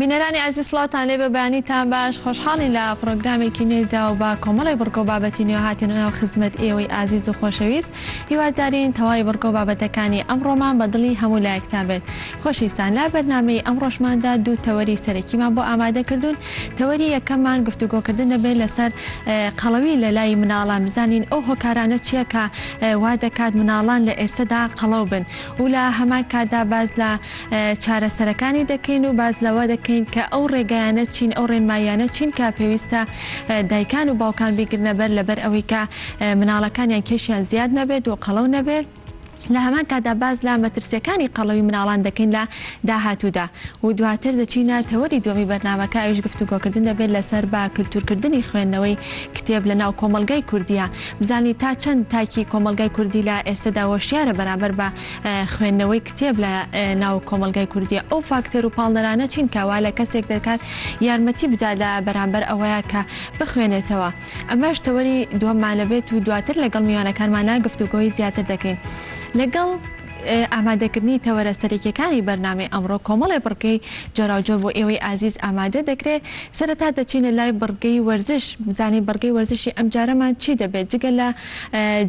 بینەرانی عزیز سڵاتان لێ بە بەیانیتان باش خۆشحاڵین لە پرۆگرامێکی نوێدا و بە کۆمەڵی بڕگۆ بابەتی نوێ هاتینەوە خزمەت ئێوەی ئازیز و خۆشەویست هیوادارین تەواوی بڕگۆ بابەتەکانی ئەمڕۆمان بە دڵی هەموو لایەکتان بێت. خۆشەویستان، لا بەرنامەی ئەم ڕۆژماندا دوو تەوەری سەرەکیمان بۆ ئامادە کردوون. تەوەری یەکەممان گفتوگۆکردن دەبێت لەسەر قەڵەوی لە لای مناڵان، بزانین ئەو هۆکارانە چییە کە وا دەکات مناڵان لە ئێستادا قەڵەو بن و لە هەمان کاتدا باز لە چارەسەرەکانی دەکەین و باز لەوە دەکەین کە ئەو ڕێگایانە چین، ئەو ڕێنمایانە چین کە پێویستە دایکان و باوکان بیگرنە بەر لەبەر ئەوەی کە مناڵەکانیان کێشیان زیاد نەبێت و قەڵەو نەبێت. لە هەمان کاتدا باز لە مەترسیەکانی قەڵەوی مناڵان دەکەین لە داهاتوودا و دواتر دەچینە تەوەری دووەمی بەرنامەکە. ئەویش گفتوگۆکردن دەبێت لەسەر با کلتورکردنی خوێندنەوەی کتێب لە ناو کۆمەلگای کوردیە. بزانین تا چەند تاکی کۆمەلگای کوردی لە ئێستادا وەشیارە بەرامبەر بە خوێندنەوەی کتێب لە ناو کۆمەلگای کوردیە. ئەو فاکتەر و پاڵنەرانە چین کەوا لە کەسێک دەکات یارمەتی بدا لە بەرامبەر ئەوەیە کە بخوێنێتەوە. ئەمەش تەوەری دووەممان لەبێت و دواتر لەگەڵ میوانەکانمانە گفتوگۆی زیاتر دەکەین. لەگەڵ ئامادەکردنی تەوەرە سەرەکیەکانی بەرنامەی ئەمڕۆ کۆمەڵی بڕگەی جۆراوجۆر بۆ ئێوەی ئازیز ئامادە دەکرێت. سەرەتا دەچینە لای بڕگەی وەرزش. بزانین بڕگەی وەرزشی ئەم جارەمان چی دەبێت جگە لە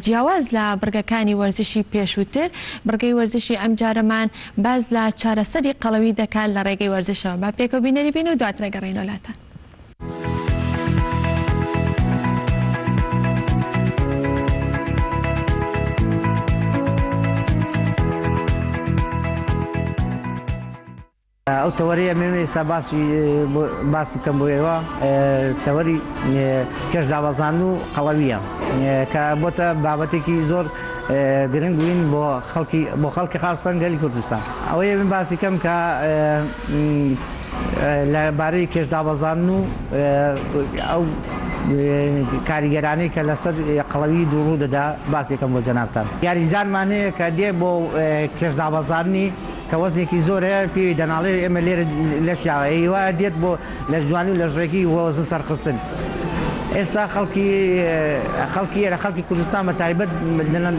جیاواز لە بڕگەکانی وەرزشی پێشووتر. بڕگەی وەرزشی ئەم جارەمان باز لە چارەسەری قەڵەوی دەکات لە ڕێگەی وەرزشەوە. با پێکەوە بینەری بین و دواتر گەڕێنەوە لاتان. ئەو تەوەریە مێسا باسی کەم بۆ ئێوە تەوەری کێش داوازان و قەڵەویە کە بۆتە بابەتێکی زۆر گرنگ بووین بۆ خەڵکی خاستان گەلی کوردستان. ئەوەیە من باسی کەم کە لەبارەی کێش داوازان و ئەو کاریگەرانەی کە لەسەر قەڵەوی دووڕوو دەدا باسێکم بۆ جەنابتان. یاریزانمانەیە کە دێ بۆ کێش داوازانی کە وەزنێکی زۆرە پێوی دەناڵێ ئێمە لێرە لەشیاوە ئەیوا دێت بۆ لە جوانی و لە ژێکی وەزن سەرخستن. ئێستا خەڵکی لە خەڵکی کوردستان بە تایبەت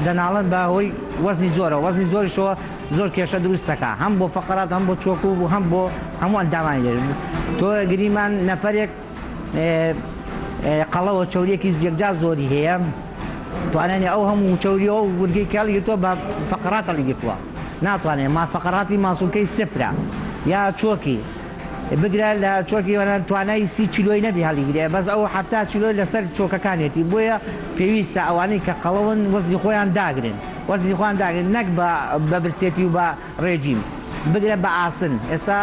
دەناڵن بە هۆی وەزنی زۆرە. وەزنی زۆریشەوە زۆر کێشە دروستەکە، هەم بۆ فەقەرات، هەم بۆ چۆکو و هەم بۆ هەموو ئەندامان لێ. تۆ گریمان نەفەرێک قەڵەوە چەوریەکی یەکجار زۆری هەیە، توانێنێ ئەو هەموو چەوریەوە و ورگەی کاڵی تۆ بە فەقەراتە لەگەتووە ناتوانێت ما فەقەراتی ماسوولکەی سفرە یا چۆکی بگرە لە چۆکی توانای 30 کیلۆی نەبی هەڵیگرێ، بەس ئەو 70 کیلۆی لەسەر چۆکەکانێتی. بۆیە پێویستە ئەوانەی کە قەڵەون وەزنی خۆیان داگرن، وەزنی خۆیان داگرن، نەک بە برسێتی و بە ڕێجیم بگرە بە ئاسن. ئێستا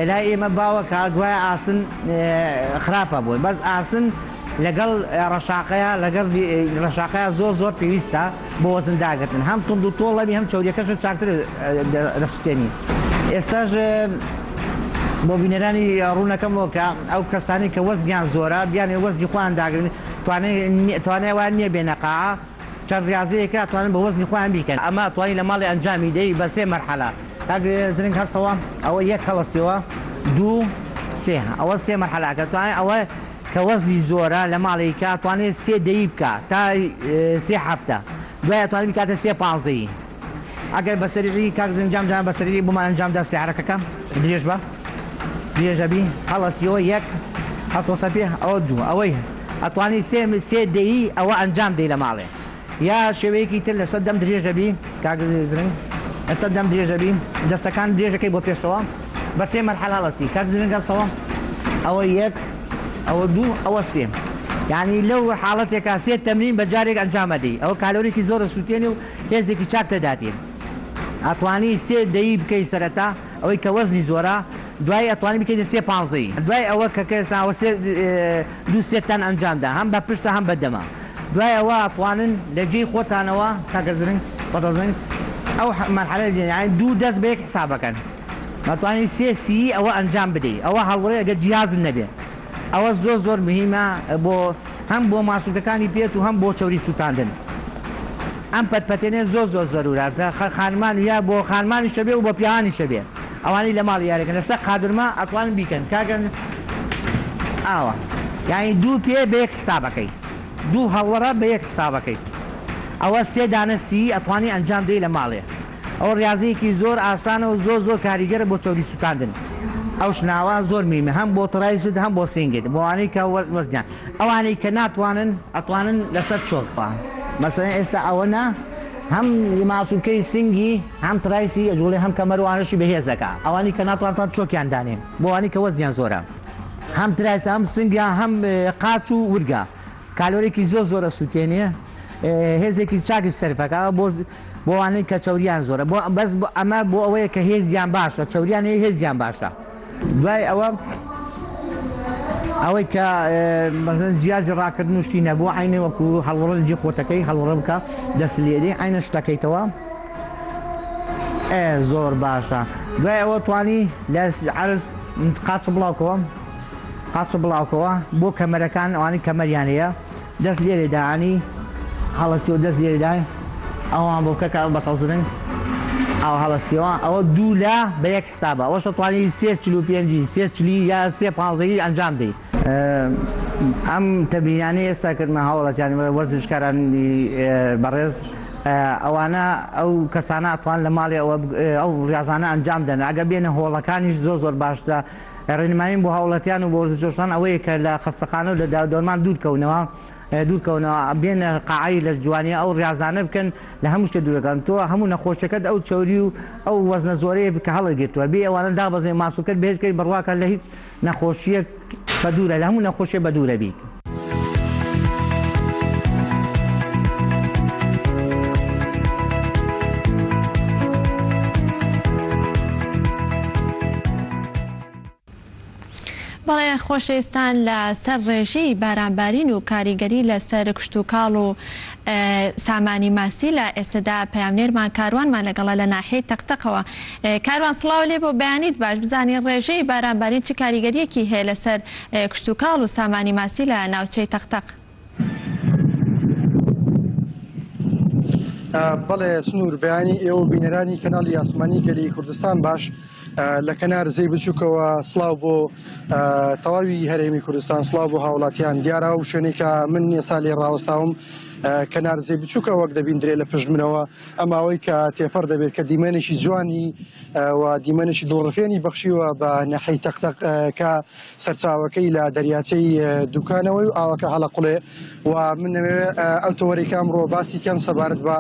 لای ئێمە باوەکە گوایە ئاسن خراپە بووی، بەس ئاسن لەگەڵ ڕەشاقەیە زۆر پێویستە بۆ وەزن داگرتن، هەم تند و تۆڵەبی هەم چەوریەکەش چاکتر دەسووتێنی. ئێستاش بۆ بینەرانی ڕوونەکەمەوە کە ئەو کەسانی کە وەزنیان زۆرە بیانێ وەزنی خۆیان داگرن، توانای وان نییە بێنەقاعە چەند ریاضەیەکە توانن بە وەزنی خۆیان بیکەن. ئەمە توانی لە ماڵی ئەنجامی دەی بە 3 مەرحەلە. زرنگ هەستەوە ئەوە 1 هەڵەستەوە 2 3 ئەوە 3 مەرحەلاکە توانێت ئەوە کە وەزنی زۆرە لە ماڵێکە توانێت 3 دەی بکە تا 3 هەفتە، دوای توانێت بکاتە 3 15. ئەگەر بەسەری کاک زنجام جان بەسەری بۆمان ئەنجامدا سیارەکەکە درێژ بە درێژەبی هەڵەستیەوە 1 هەسۆسە پێ ئەوە 2 ئەوەی ئەتوانی 3 دەی ئەوە ئەنجام دەی لە ماڵێ. یا شێوەیەکی تر لەسەر دەم درێژەبی کاک زرنگ ئێستا دەم درێژەبی دەستەکان درێژەکەی بۆ پێشەوە بە 3 مەرحەلە هەڵەستی کاک زرنگەسەوە ئەوە 1 ئەوە 2 ئەوە 3. یعنی لەو حاڵەتێکا 3 تەمرین بە جارێک ئەنجامەدەی. ئەوە کالۆریکی زۆرە سووتێنی و هێزێکی چاک دەداتێ. ئەتوانی 3 دەی بکەی سەرەتا ئەوەی کە وەزنی زۆرە، دوای ئەتوانی بکەیتە 3 15. دوای ئەوە کە کەساوە 2 تەن ئەنجامدا، هەم بە پشتە هەم بەدەمە. دوای ئەوە ئەتوانن لە جێی خۆتانەوە کاگەزرنگ بەدەزنگ ئەو مەرحەلە یعنی 2 دەست بە یەک حسابەکەن. ئەتوانی 3 سی ئەوە ئەنجام بدەی. ئەوە هەڵوڕێ ئەگەر جیازن نەبێ. ئەوە زۆر مهمە هەم بۆ ماسوولکەکانی پێت و هەم بۆ چەوری سووتاندن. ئەم پەتپەتێنێ زۆر زەرورە خانمان یا بۆ خانمانی شەبێ و بۆ پیاوانی شەبێ. ئەوانەی لە ماڵ یاریەکەن لەسەر قادرما ئەتوانن بیکەن کاگەن ئاوە یعنی 2 پێ بە یەک حسابەکەی، 2 هەڵوەڕە بە یەک حسابەکەی. ئەوە 3 دانە سی ئەتوانی ئەنجام دەی لە ماڵێ. ئەو ریاضەیەکی زۆر ئاسانە و زۆر کاریگەرە بۆ چەوری سووتاندن. ئەو شناوە زۆر میمە هەم بۆ تڕایزت هەم بۆ سینگت بۆوانەی کە وەزنیان ئەوانەی کە ناتوانن ئەتوانن لەسەر چۆکپا مەسەڵەن ئێستا ئەوەنە هەم ماسوولکەی سینگی هەم تڕایسی ئەجوڵێ هەم کەمەروانەشی بەهێز دەکات ئەوانی کە ناتوانتان چۆکیان دانێن بۆوانی کە وەزنیان زۆرە هەم ترایس هەم سنگیان هەم قاچ و ورگە کالۆرێکی زۆرە سووتێنێ هێزێکی چاکی سەرفەکە بۆوانەی کە چەوریان زۆرە بەس ئەمە بۆ ئەوەیە کە هێزیان باشە چەوریان هێزیان باشە دوای ئەوەی کە جیازی ڕاکردن وشتی نەبوو عینێ وەکو هەڵوەڕە جێ خۆتەکەی هەڵوەڕە بکە دەست لێدەی عینە شتەکەیتەوە زۆر باشە دوای ئەوە توانی لە عەرز قاچ بڵاوکەوە بۆ کەمەرەکان ئەوانی کەمەریانەیە دەست لێرێداانی هەڵەستی و دەست لێرێدای ئەوان بۆ بکە بەتەزرنگ ئەو هەڵەستیەوە ئەوە دوو لە بە یەک حسابە ئەوەش توانی 345 340 یا 350 ئەنجام دەی ئەم تەمرینانەی ئێستا کردمە هەوڵەتیان وەرزشکارانی بەڕێز ئەوانە ئەو کەسانە ئەتوان لە ماڵی ئەو ڕاضانە ئەنجام دەن ئەگە بێنە هۆڵەکانیش زۆر باشتە ڕێنماییم بۆ هەوڵەتیان و بۆ وەرزشۆشان ئەوەیە کە لە خەستەخانە و لە دەورمان دوورکەونەوە بێنە قاعی لە جوانی ئەو ڕاضانە بکەن لە هەموو شتە دوورەکان تۆ هەموو نەخۆشیەکەت ئەو چۆری و ئەو وەزنە زۆرەیە بکە هەڵەگرێتەوە بێ ئەوانە دابەزێ ماسوولکەت بەهێزکەی بڕواکە لە هیچ نەخۆشیەک بە دوورە لە هەموو نەخۆشیە بە دوورە بیت. بەڵێ خۆشەویستان لە سەر ڕێژەی بارانبارین و کاریگەری لەسەر کشتتوکاڵ و سامانی ماسی لە ئێستادا پەیامنێرمان کاروانمان لەگەڵە لە ناحیەی تەقتەقەوە کاروان سڵاو لێ بۆ بەیانیت باش بزانین ڕێژەی بارانبارین چ کاریگەریەکی هەیە لەسەر کشتتوکاڵ و سامانی ماسی لە ناوچەی تەقتەق. بەڵێ سنوور بەیانی ئێوە بینەرانی کەناڵی ئاسمانی گەلی کوردستان باش لە کەنار زەی بچووکەوە سڵاو بۆ تەواوی هەرێمی کوردستان سڵاو بۆ هاوڵاتیان دیارە و شوێنێکە من ئێستا لێ ڕاوەستاوم کەنار زەی بچووکە وەک دەبیندرێ لە پشت منەوە ئەماوەی کە تێپەر دەبێت کە دیمەنێکی جوانی و دیمەنێکی دڵڕفێنی بەخشیوە بە نەحەی تەقتەق کە سەرچاوەکەی لە دەریاچەی دوکانەوەی و ئاوەکە هەڵەقوڵێ و من نەوێت ئەو تەوەرێکە ئەمڕۆ باسی کەم سەبارەت بە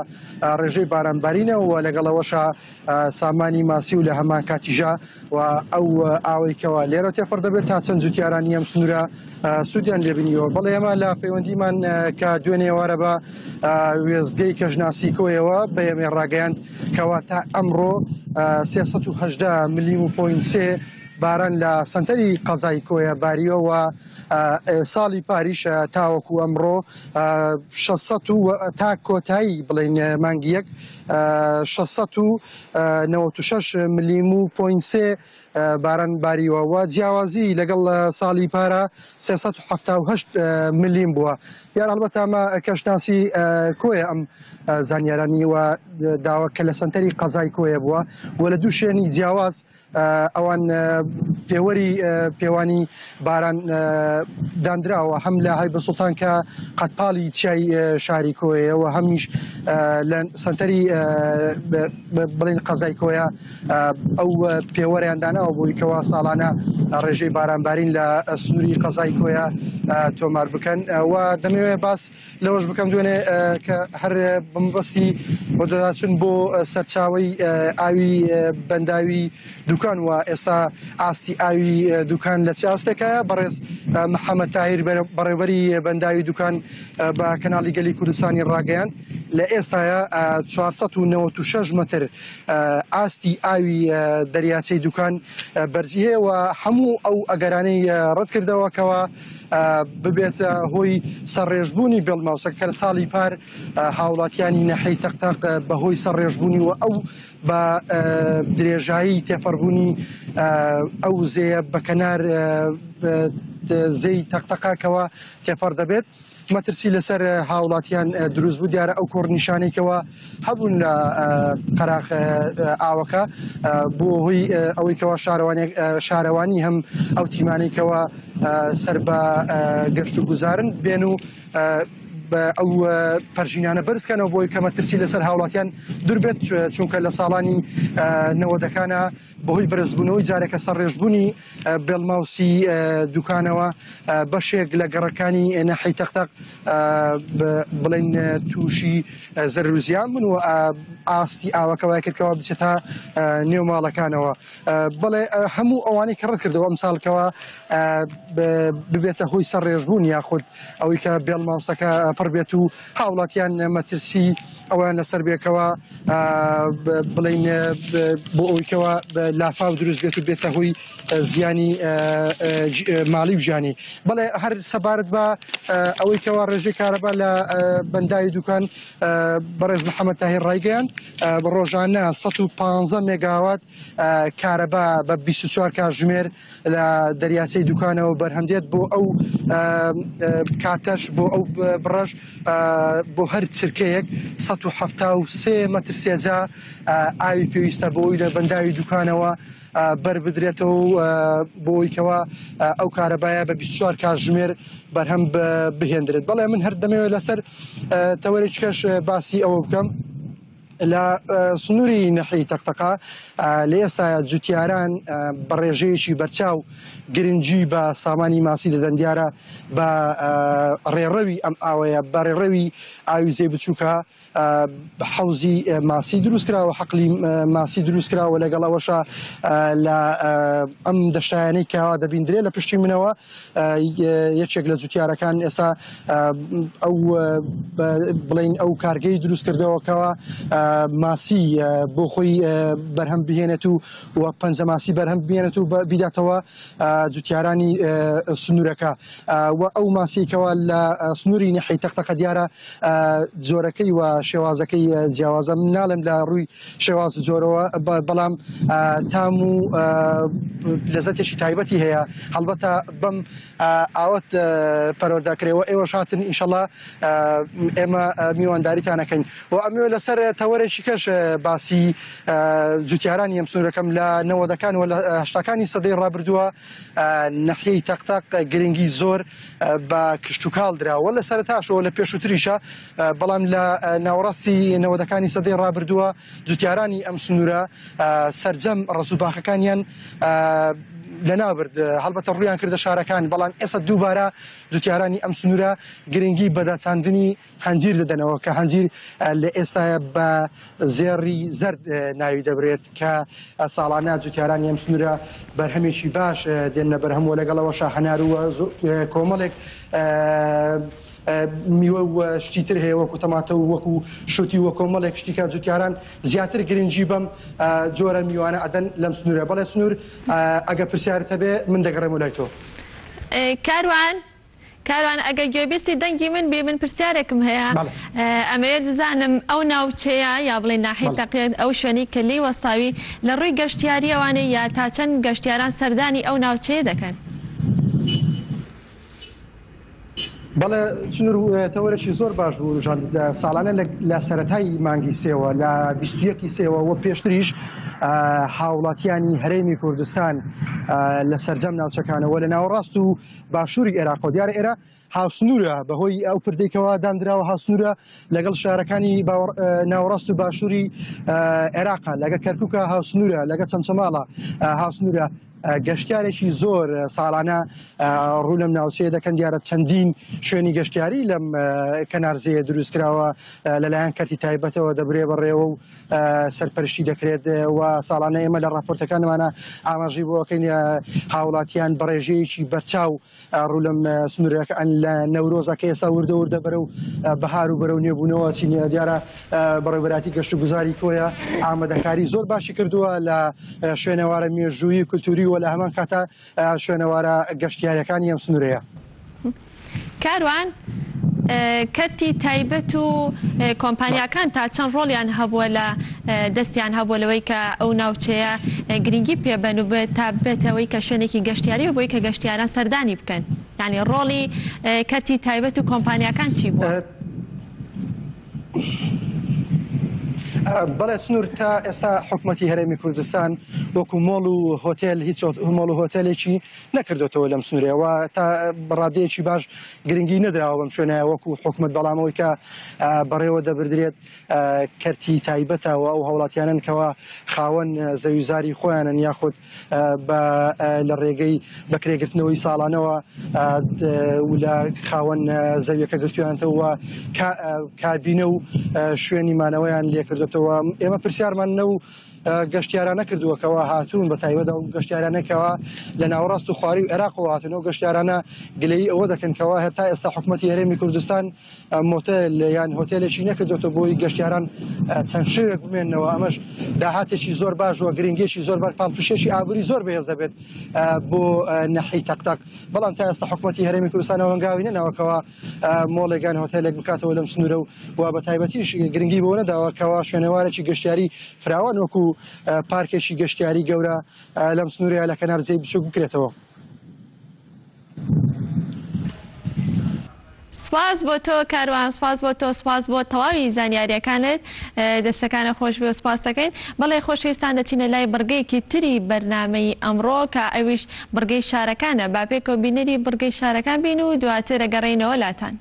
ڕێژەی بارانبارینە و لەگەڵەوەشە سامانی ماسی و لە هەمان کاتیژە و ئەو ئاوەیکەوە لێرە تێپەر دەبێت تا چەند جوتیارانی ئەم سنوورە سوودیان لێبنیەوە بەڵێ ئێمە لە پەیوەندیمان کە دوێنێوارە بە وێزگەی کەژناسی کۆیەوە بە ئێمە ڕاگەیاند کەوا تا ئەمڕۆ 318 ملیم و پۆینت 3 باران لە سنتەری قەزای کۆیە باریەوە ساڵی پاریش تاوەکو ئەمڕۆ 600 تا کۆتایی بڵێن مانگی یەک 696 ملیم و پۆینت 3 باران باریوەوە جیاوازی لەگەڵ ساڵی پارە 378 ملیم بووە یان هەڵبەتە ئەمە کەشناسی کۆیە ئەم زانیارانی و داوە کە لە سنتەری قەزای کۆیە بووە و لە دوو شوێنی جیاواز ئەوان پێوەری پێوانی باران دانراوە هەم لە هەیبە سوڵتان کە قەتپاڵی چای شاری کۆیەوە هەمیش لە سنتەری بڵین قەزای کۆیە ئەو پێوەریان داناوە بۆی کەوا ساڵانە ڕێژەی بارانبارین لە سنووری قەزای کۆیە تۆمار بکەن و دەمەوێت باس لەوەش بکەم دوێنێ کە هەر بمبەستی بۆ دەداچن بۆ سەرچاوی ئاوی بەنداوی دوکان و ئێستا ئاستی ئاوی دوکان لە چ ئاستێکایە بەڕێز محەممەد تاهیر بەڕێوەری بەنداوی دوکان بە کەناڵی گەلی کوردستانی ڕاگەیان لە ئێستاە 496 متر ئاستی ئاوی دەریاچەی دوکان بەرزی هەیە و هەموو ئەو ئەگەرانەی ڕەت کردەوەکەوە ببێتە هۆی سەرڕێژبوونی بێڵماوسە کە لە ساڵی پار هاوڵاتیانی نەحەی تەقتەق بەهۆی سەرڕێژبوونی و ئەو بە درێژایی تێپەڕبوونی ئەو زەیە بەکەنار زەی تەقتەقاکەوە تێپەڕ دەبێت مەترسی لەسەر هاوڵاتیان دروست بوو دیارە ئەو کۆڕنیشانێکەوە هەبوون لە قەراغ ئاوەکە بۆ هۆی ئەوەی کەەوە شارەوانی هەم ئەو تیمانێکەوە سەر بە گەشت و گوزارن بێن و ئەو پەرژینانە بەرزکەنەوە بۆی کە مەترسی لەسەر هاوڵاتیان دوور بێت چونکە لە ساڵانی 90ەکانە بەهۆی بەرزبوونەوەی جارێکە سەرڕێژبوونی بێڵماوسی دوکانەوە بەشێک لە گەڕەکانی نەحەی تەختەق بڵێن تووشی زەرروزیان بوون و ئاستی ئاوەکەوای کردکەوە بچێتە نێو ماڵەکانەوە بەڵێ هەموو ئەوانەی کە ڕەت کردەوە ئەمساڵکەوە ببێتە هۆی سەرڕێژبوون یاخود ئەوەی کە بێڵماوسەکە پڕ بێت و هاوڵاتیان مەترسی ئەویان لەسەر بێکەوە بڵین بۆ ئەویکەوە لافاو دروست بێت و بێتە هۆی زیانی ماڵی و ژیانی بەڵێ هەر سەبارەت بە ئەوەی کەەوە ڕێژەی کارەبا لە بەنداوی دوکان بەڕێز محەممەد تاهیر ڕایگەیان بە ڕۆژانە 115 مێگاوات کارەبا بە 24 کاتژمێر لە دەریاچەی دوکانەوە بەرهەمدێت بۆ ئەو کاتەش بۆ ئەو بڕەش بۆ هەر چرکەیەک 173 مەتر سێجا ئاوی پێویستە بۆی لە بەنداوی دوکانەوە بەربدرێتەوە بۆیکەوە ئەو کارەبایە بە 24 کاتژمێر بەرهەم بهێندرێت بەڵێ من هەر دەمەوێت لەسەر تەوەرێکەش باسی ئەوە بکەم لە سنووری نەحەی تەختەقە لە ئێستا جوتیاران بە ڕێژەیەکی بەرچاو گرنگی بە سامانی ماسی دەدەن دیارە بە ڕێڕەوی ئەم ئاوەیە بە ڕێڕەوی ئاویزەی بچووکە حەوزی ماسی دروستکراوە حەقلی ماسی دروستکراوە لەگەڵ ئەوەشە لە ئەم دەشتایانەی کەوا دەبیندرێت لە پشتی منەوە یەکێک لە جوتیارەکان ئێستا ئەو بڵین ئەو کارگەی دروست کردەوەکەوە ماسی بۆ خۆی بەرهەم بهێنێت و پەنجە ماسی بەرهەم بهێنێت و بیداتەوە جوتیارانی سنوورەکە و ئەو ماسیکەوە لە سنووری نەحەی تەختەقە دیارە جۆرەکەی و شێوازەکەی جیاوازە من ناڵێم لە ڕووی شێواز جۆرەوە بەڵام تام و لەزەتێکی تایبەتی هەیە هەڵبەتە بەم ئاوەت پەروەردەکرێەوە ئێوە شاتن ئینشەڵا ئێمە میوانداریتانەکەین و ئەمێ لەسەر تەوەرێکی کەش باسی جوتیارانی ئەم سنوورەکەم لە 90ەکان و لە 80ەکانی سەدەی ڕابردووە نەحەی تەختەق گرنگی زۆر بە کشتتوکاڵ دراوە لە سەرتاشەوە لە پێشووتریشە بەڵام لە ناوەڕاستی 90ەکانی سەدەی ڕابردووە جوتیارانی ئەم سنوورە سەرجەم ڕسوباخەکانیان لەنابرد هەڵبەتە ڕویان کردە شارەکان بەڵام ئێستا دووبارە جوتیارانی ئەم سنوورە گرنگی بەداچاندنی هەنجیر دەدەنەوە کە هەنجیر لە ئێستاە بە زێڕی زەرد ناوی دەبرێت کە ساڵانە جوتیارانی ئەم سنوورە بەرهەمێکی باش دێنە بەرهەمەوە لەگەڵەوەشە هەناروە کۆمەڵێک میوە و شتی تر هەیە وەکو تەماتە و وەکو شوتی وە کۆمەڵێک شتیکە جوتیاران زیاتر گرنگی بەم جۆرە میوانە ئەدەن لەم سنوورە بەڵێ سنوور ئەگە پرسیارتە بێ من دەگەڕێم لای تۆ کاروان ئەگەر گوێبیستی دەنگی من بێ من پرسیارێکم هەیە ئەمەوێت بزانم ئەو ناوچەیە یا بڵێ ناحەی تەقێت ئەو شوێنی کە لی وەستاوی لە ڕووی گەشتیاری ئەوانەی یا تا چەند گەشتیاران سەردانی ئەو ناوچەیە دەکەن بەڵێ چنوور تەوەرێکی زۆر باش بوو ژان ساڵانە لە سەرەتایی مانگی سێوە لە 21 سێوە و پێشتریش هاوڵاتیانی هەرێمی کوردستان لە سەرجەم ناوچەکانەوە لە ناوەڕاست و باشووری عێراق و دیارە ئێرە هاوسنوورە بەهۆی ئەو پردێکەوە دامدراوە هاوسنوورە لەگەڵ شارەکانی ناوەڕاست و باشووری عێراقا لەگە کەرکووکە هاوسنوورە لەگە چەمچەماڵە هاوسنوورە گەشتیارێکی زۆر ساڵانە ڕوو لەم ناوچەیە دەکەن دیارە چەندین شوێنی گەشتیاری لەم کەنارزەیە دروستکراوە لەلایەن کەرتی تایبەتەوە دەبرێ بەڕێوە و سەرپەرشتی دەکرێت و ساڵانە ئێمە لە راپۆرتەکانمانە ئاماژەی بۆەکەین هاوڵاتیان بەڕێژەیەکی بەرچاو ڕوو لەم سنوورەکان لە نەورۆزەکە ئێستا وردە وردە بەرەو بەهار و بەرەو نێبوونەوە چینە دیارە بەڕێوەبەراتی گەشت و گوزاری کۆیە ئامادەکاری زۆر باشی کردووە لە شوێنەوارە مێژووی کولتوری و لە هەمان کاتە شوێنەوارە گەشتیاریەکانی ئەم سنوورەیە کاروان کەرتی تایبەت و کۆمپانیاکان تا چەند ڕۆڵیان هەبووە لە دەستیان هەبووە لەوەی کە ئەو ناوچەیە گرنگی پێبەن و تا بێتەوەی کە شوێنێکی گەشتیاری بۆی کە گەشتیاران سەردانی بکەن یعنی ڕۆڵی کەرتی تایبەت و کۆمپانیاکان چی بووە؟ بەڵێ سنوور تا ئێستا حکوومەتی هەرێمی کوردستان وەکو مۆڵ و هۆتێل هیچ مۆڵ و هۆتێلێکی نەکردوێتەوە لەم سنوورەوە تا بەڕادەیەکی باش گرنگی نەدراوە بەم شوێنە وەکو حکوومەت بەڵامەوەی کە بەڕێوە دەبردرێت کەرتی تایبەتەوە ئەو هەوڵاتیانن کەەوە خاوەن زەویزاری خۆیانن یاخود لە ڕێگەی بەکرێگرتنەوەی ساڵانەوە لە خاوەن زەویەکە گرتویانتەوە کابینە و شوێنی مانەوەیان لێ کردوێتەوە. ئێمە پرسیارمانە و گەشتیارانە کردووەکەەوە هاتوون بە تایبەتە و گەشتیارانێکەوە لە ناوەڕاست و خواری و عێراق هاتنەوە گەشتیارانە گلەی ئەوە دەکەنکەوە هێتا ئێستا حکوومەتی هەرێمی کوردستان مۆتێل یان هۆتێلێکی نەکردوێتەوە بۆی گەشتیاران چەند شەوێک بمێننەوە. ئەمەش داهاتێکی زۆر باشوە گرنگێکی زۆر بار پاڵپشێکی ئابووری زۆر بەهێز دەبێت بۆ نەحی تەقتەق. بەڵام تا ئێستا حکوومەتی هەرێمی کوردستان ئەوەنگاوی نەناوەکەوە مۆڵێکان هۆتێلێک بکاتەوە لەم سنوورە و بە تایبەتیش گرنگی بۆ نەداوەکەوە شوێنەوارێکی گەشتیاری فراوان وەکو پارکێکی گەشتیاری گەورە لەم سنوورەیە لە کەنار جێی بچووک بکرێتەوە. سپاس بۆ تۆ کاروان، سپاس بۆ تۆ، سپاس بۆ تەواوی زانیاریەکانت، دەستەکانە خۆش بێ و سپاس دەکەین. بەڵێ خۆشەویستان دەچینە لای بڕگەیەکی تری بەرنامەی ئەمڕۆ کە ئەویش بڕگەی شارەکانە. با پێکەوە بینەری بڕگەی شارەکان بین و دواتر دەگەڕێینەوە لاتان.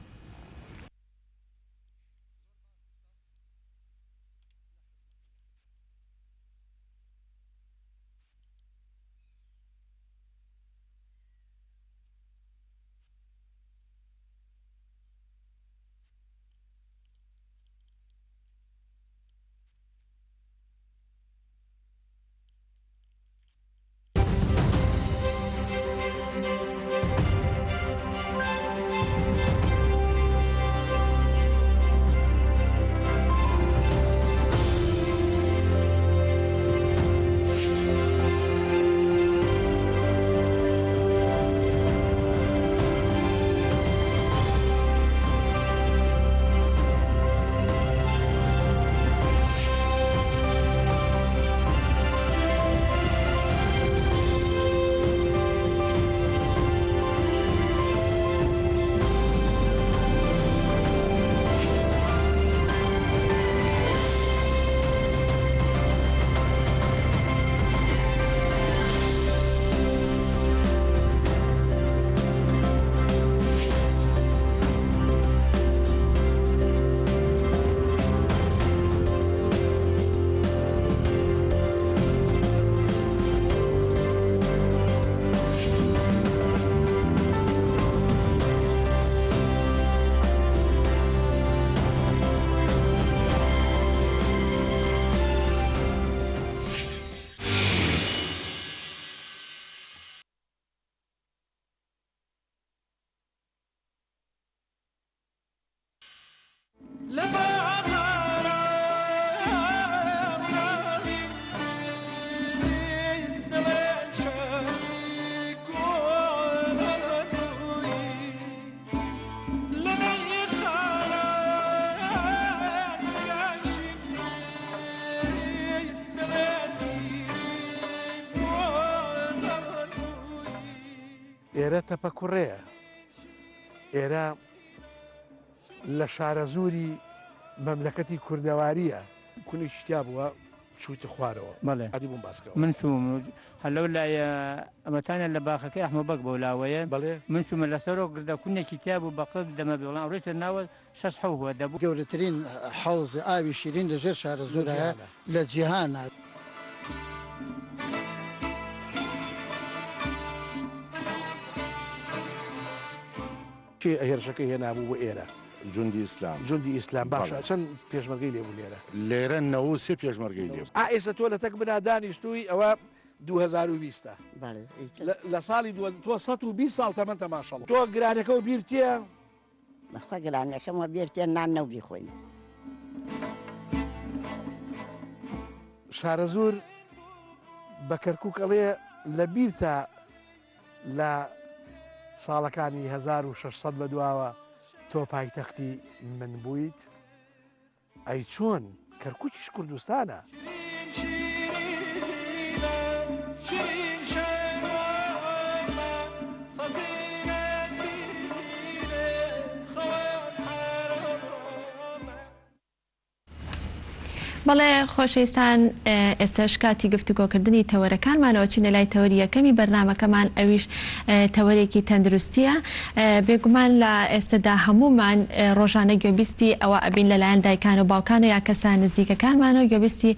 ئێرە تەپەکوڕەیە، ئێرە لە شارە زووری مەملەکەتی کوردەواریە. کونی شتیا بووە چوویتە خوارەوە. بەڵێ ئەدی بووم باسکەوە من چووم هەلەو لای ئەمەتانە لە باخەکەی ئەحمەبەک بەولاوەیە. بەڵێ من چوومە لەسەرۆ گردە کونێکی تیا بوو بەقڵ دەمە بڵام ڕێتە ناوە 6 حەوە دەبوو. گەورەترین حەوزی ئاوی شیرین لەژێر شارە زۆرە لە جیهانە. هێرشەکەی هێنابوو بۆ ئێرە جوندی ئیسلام جوندی ئیسلام باشە. چەند پێشمەرگەی لێبوو لێرە؟ لێرە 93 پێشمەرگەی لێ. ئێستا تۆ لە تەک بنا دانیشتووی ئەوە 2020 لە ساڵی 220 ساڵ تەمەن تەماشەڵ. تۆ گرانەکەەوە بیرتیە؟ بەخوا گرانەکەمە بێرتێ نان نەو بیخۆین. شارە زۆر بە کەرکووکەڵێ لە بیر تا لە ساڵەکانی 1600 بەدواوە تۆ پایتەختی من بوویت. ئەی چۆن کەرکووکیش کوردستانە. بەڵێ خۆشەویستان ئێستاش کاتی گفتوگۆکردنی تەوەرەکانمانەوە چینە لای تەوەری یەکەمی بەرنامەکەمان ئەویش تەوەرێکی تەندروستیە بێگومان لە ئێستادا هەمومان ڕۆژانە گوێبیستی ئەوە ئەبین لەلایەن دایکان و باوکان و یا کەسان نزیکەکانمانەوە گوێبیستی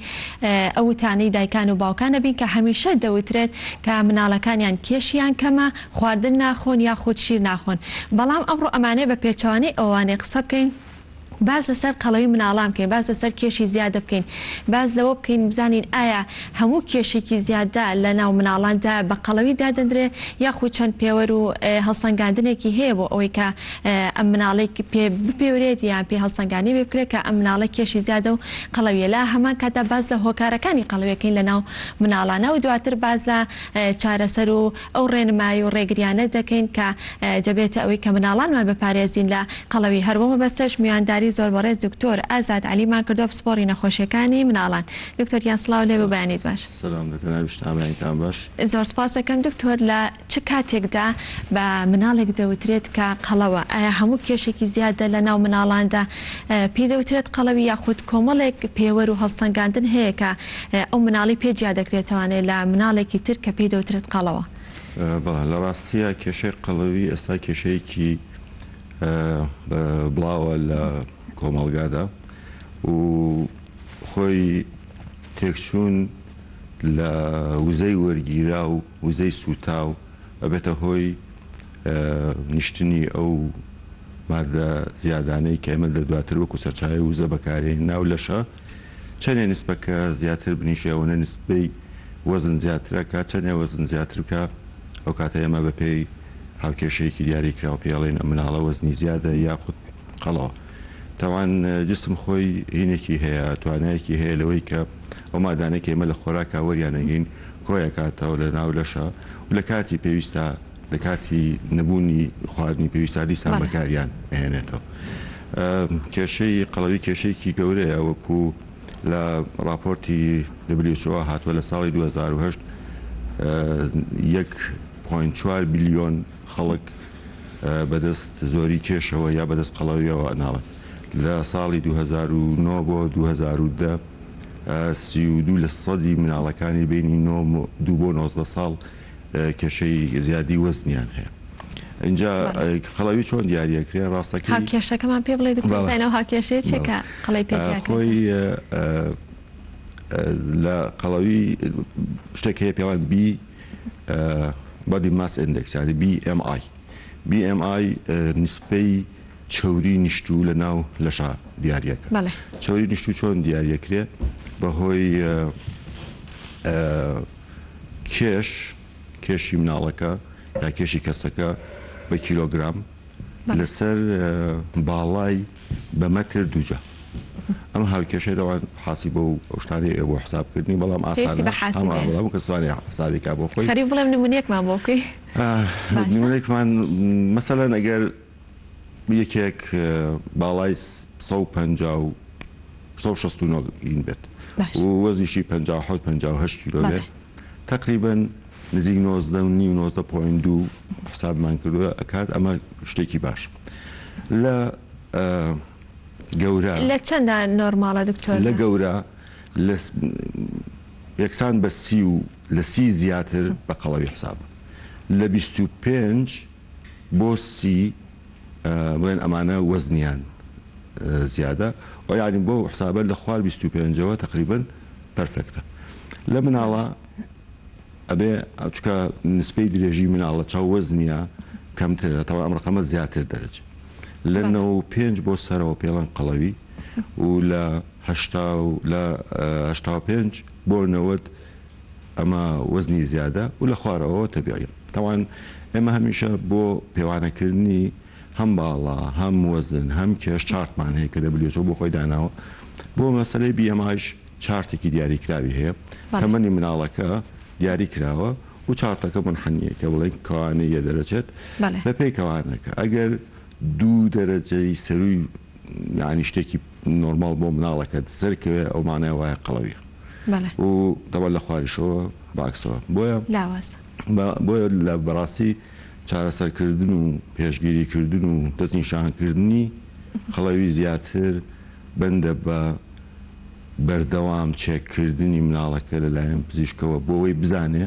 ئەو وتانەی دایکان و باوکانە بین کە هەمیشە دەوترێت کە مناڵەکانیان کێشیان کەمە خواردن ناخۆن یاخود شیر ناخۆن بەڵام ئەمڕۆ ئەمانەیە بە پێچوانەی ئەوانەی قسە بکەین باز لەسەر قەڵەوی مناڵان بکەین باز لەسەر کێشی زیادە بکەین باز لەوە بکەین بزانین ئایا هەموو کێشێکی زیادە لە ناو مناڵاندا بە قەڵەوی دادەندرێ یاخود چەند پێوەر و هەڵسەنگاندنێکی هەیە بۆ ئەوەی کە ئەم مناڵێکی پێ بپێورێت یان پێ هەڵسەنگانی بێ بکرێت کە ئەم مناڵە کێشی زیادە و قەڵەویە لا هەمان کاتا باز لە هۆکارەکانی قەڵەویەکەین لە ناو مناڵانە و دواتر باز لە چارەسەر و ئەو ڕێنمایی و ڕێگریانە دەکەین کە دەبێتە ئەوەی کە مناڵانمان بپارێزین لە قەڵەوی هەروەمە بەستەش میوانداری زۆر بەڕێز دکتۆر ئازاد عەلیمان کردووە پسپۆڕی نەخۆشیەکانی مناڵان دکتۆر سڵاو لێ ببیانیت باش باش زۆر سپاس دەکەم دکتۆر لە چ کاتێکدا بە مناڵێک دەوترێت کە قەڵەوە ئایا هەموو کێشێکی زیادە لە ناو مناڵاندا پێی دەوترێت قەڵەوی یاخود کۆمەڵێک پێوەر و هەڵسەنگاندن هەیە کە ئەو مناڵی پێجیا دەکرێتوانێت لە مناڵێکی تر کە پێی دەوترێت قەڵەوە لە ڕاستیە کێشەی قەڵەوی ئێستا کێشەیەکی بڵاوە لە کۆمەڵگادا و خۆی تێکچوون لە وزەی وەرگیرا و وزەی سوتا و ئەبێتە هۆی نیشتنی ئەو مادە زیادانەی کە ئێمە لە دواتر وەکو سەرچاوی وزە بەکارێن ناو لەشە چەندێ نسبەکە زیاتر بنیشەوەنە نسبەی وەزن زیاترەکە چەندێ وەزن زیاتر بکە ئەو کاتە ئێمە بە پێی هاوکێشەیەکی دیاری کراوە پێڵێن ئەم مناڵە وەزنی زیادە یاخود قەڵەوە تاوان جسم خۆی هینێکی هەیە توانایەکی هەیە لەوەی کە ئەو مادانێکی ئێمە لە خۆراکە وەریانەگەین کۆیە کاتەوە لە ناو لەشە و لە کاتی پێویستە لە کاتی نەبوونی خواردنی پێویستە دیسان بەکاریان هێنێتەوە کێشەی قەڵەوی کێشەیەکی گەورەیە وەکو لە راپۆرتی WHO هاتووە لە ساڵی 2010 1.4 بیلیۆن خەڵک بەدەست زۆری کێشەوە یا بەدەست قەڵەویەوە ناڵێت لە ساڵی 2009 بۆ 2010 32% مناڵەکانی بینی 2 بۆ 19 ساڵ کێشەی زیادی وەزنیان هەیە اینجا قەڵەوی چۆن دیاریەکرێن ڕاستەکەی هاکێشەکەمان پێ بڵێ دکتۆرزانەوە هاکێشەیە چێکە قەڵەی پێدیاکە خۆی لە قەڵەوی شتێک هەیە پێوان body mass index یعنی BMI نسبەی چەوری نیشتوو لە ناو لەشە دیاریەکە چەوری نیشتوو چۆن دیاریەکرێ بەهۆی کێشی مناڵەکە یا کێشی کەسەکە بە کیلۆگرام لەسەر باڵای بە مەتر دووجە ئەم هاوکێشەی لەوان حاسی بە و ئەوشتانی بۆ حسابکردنی بەڵام ئاسانە کەسوانی حسابێکا بۆ خۆی خەریب بڵێم نمونەیەکمان بۆ بکەی نمونەیەکمان مەسەلەن ئەگەر یەکێک باڵای 169 بێت و وەزنیشی 57 کیلۆ بێت تقریبا نزیک 19.2 حسابمان کردووە ئەکات ئەمە شتێکی باش لە گەورە لە چەندە نۆرماڵە دکتۆر لە گەورە یەکسان بە 30 و لە 30 زیاتر بە قەڵەوی حساب لە 25 بۆ 30 بڵێن ئەمانە وەزنیان زیادە و یعنی بۆ حسابە لە خوار 25ەوە تقریبا پەرفێکتە لە مناڵە ئەبێ چکە نسبەی درێژی مناڵە چاو وەزنیە کەمترە تەوا ئەم ڕقەمە زیاتر دەرەجە لە 95 بۆ سەرەوە پێڵەن قەڵەوی و لە 85 بۆ 90 ئەمە وەزنی زیادە و لە خوارەوە تەبیعی تاوان ئێمە هەمیشە بۆ پێوانەکردنی هەم باڵا هەم وەزن هەم کێش چارتمان هەیە کە WHO بۆ خۆی داناوە بۆ مەسەلەی BMI چارتێکی دیاریکراوی هەیە تەمەنی مناڵەکە دیاری کراوە و چارتەکە منحەنیە کە بڵێن کەوانەیە دەرەچێت بە پێی کەوانەکە ئەگەر 2 دەرەجەی سەروی یعنی شتێکی نۆرمال بۆ مناڵەکە سەرکەوێ ئەومانە وایە قەڵەوی و دەوە لە خواریشەوە باکسەوە بۆیە لە بەڕاستی چارەسەرکردن و پێشگیریکردن و دەستنیشانکردنی خەڵەوی زیاتر بەندە بە بەردەوام چێککردنی مناڵەکە لەلایەن پزیشکەوە بۆەوەی بزانێ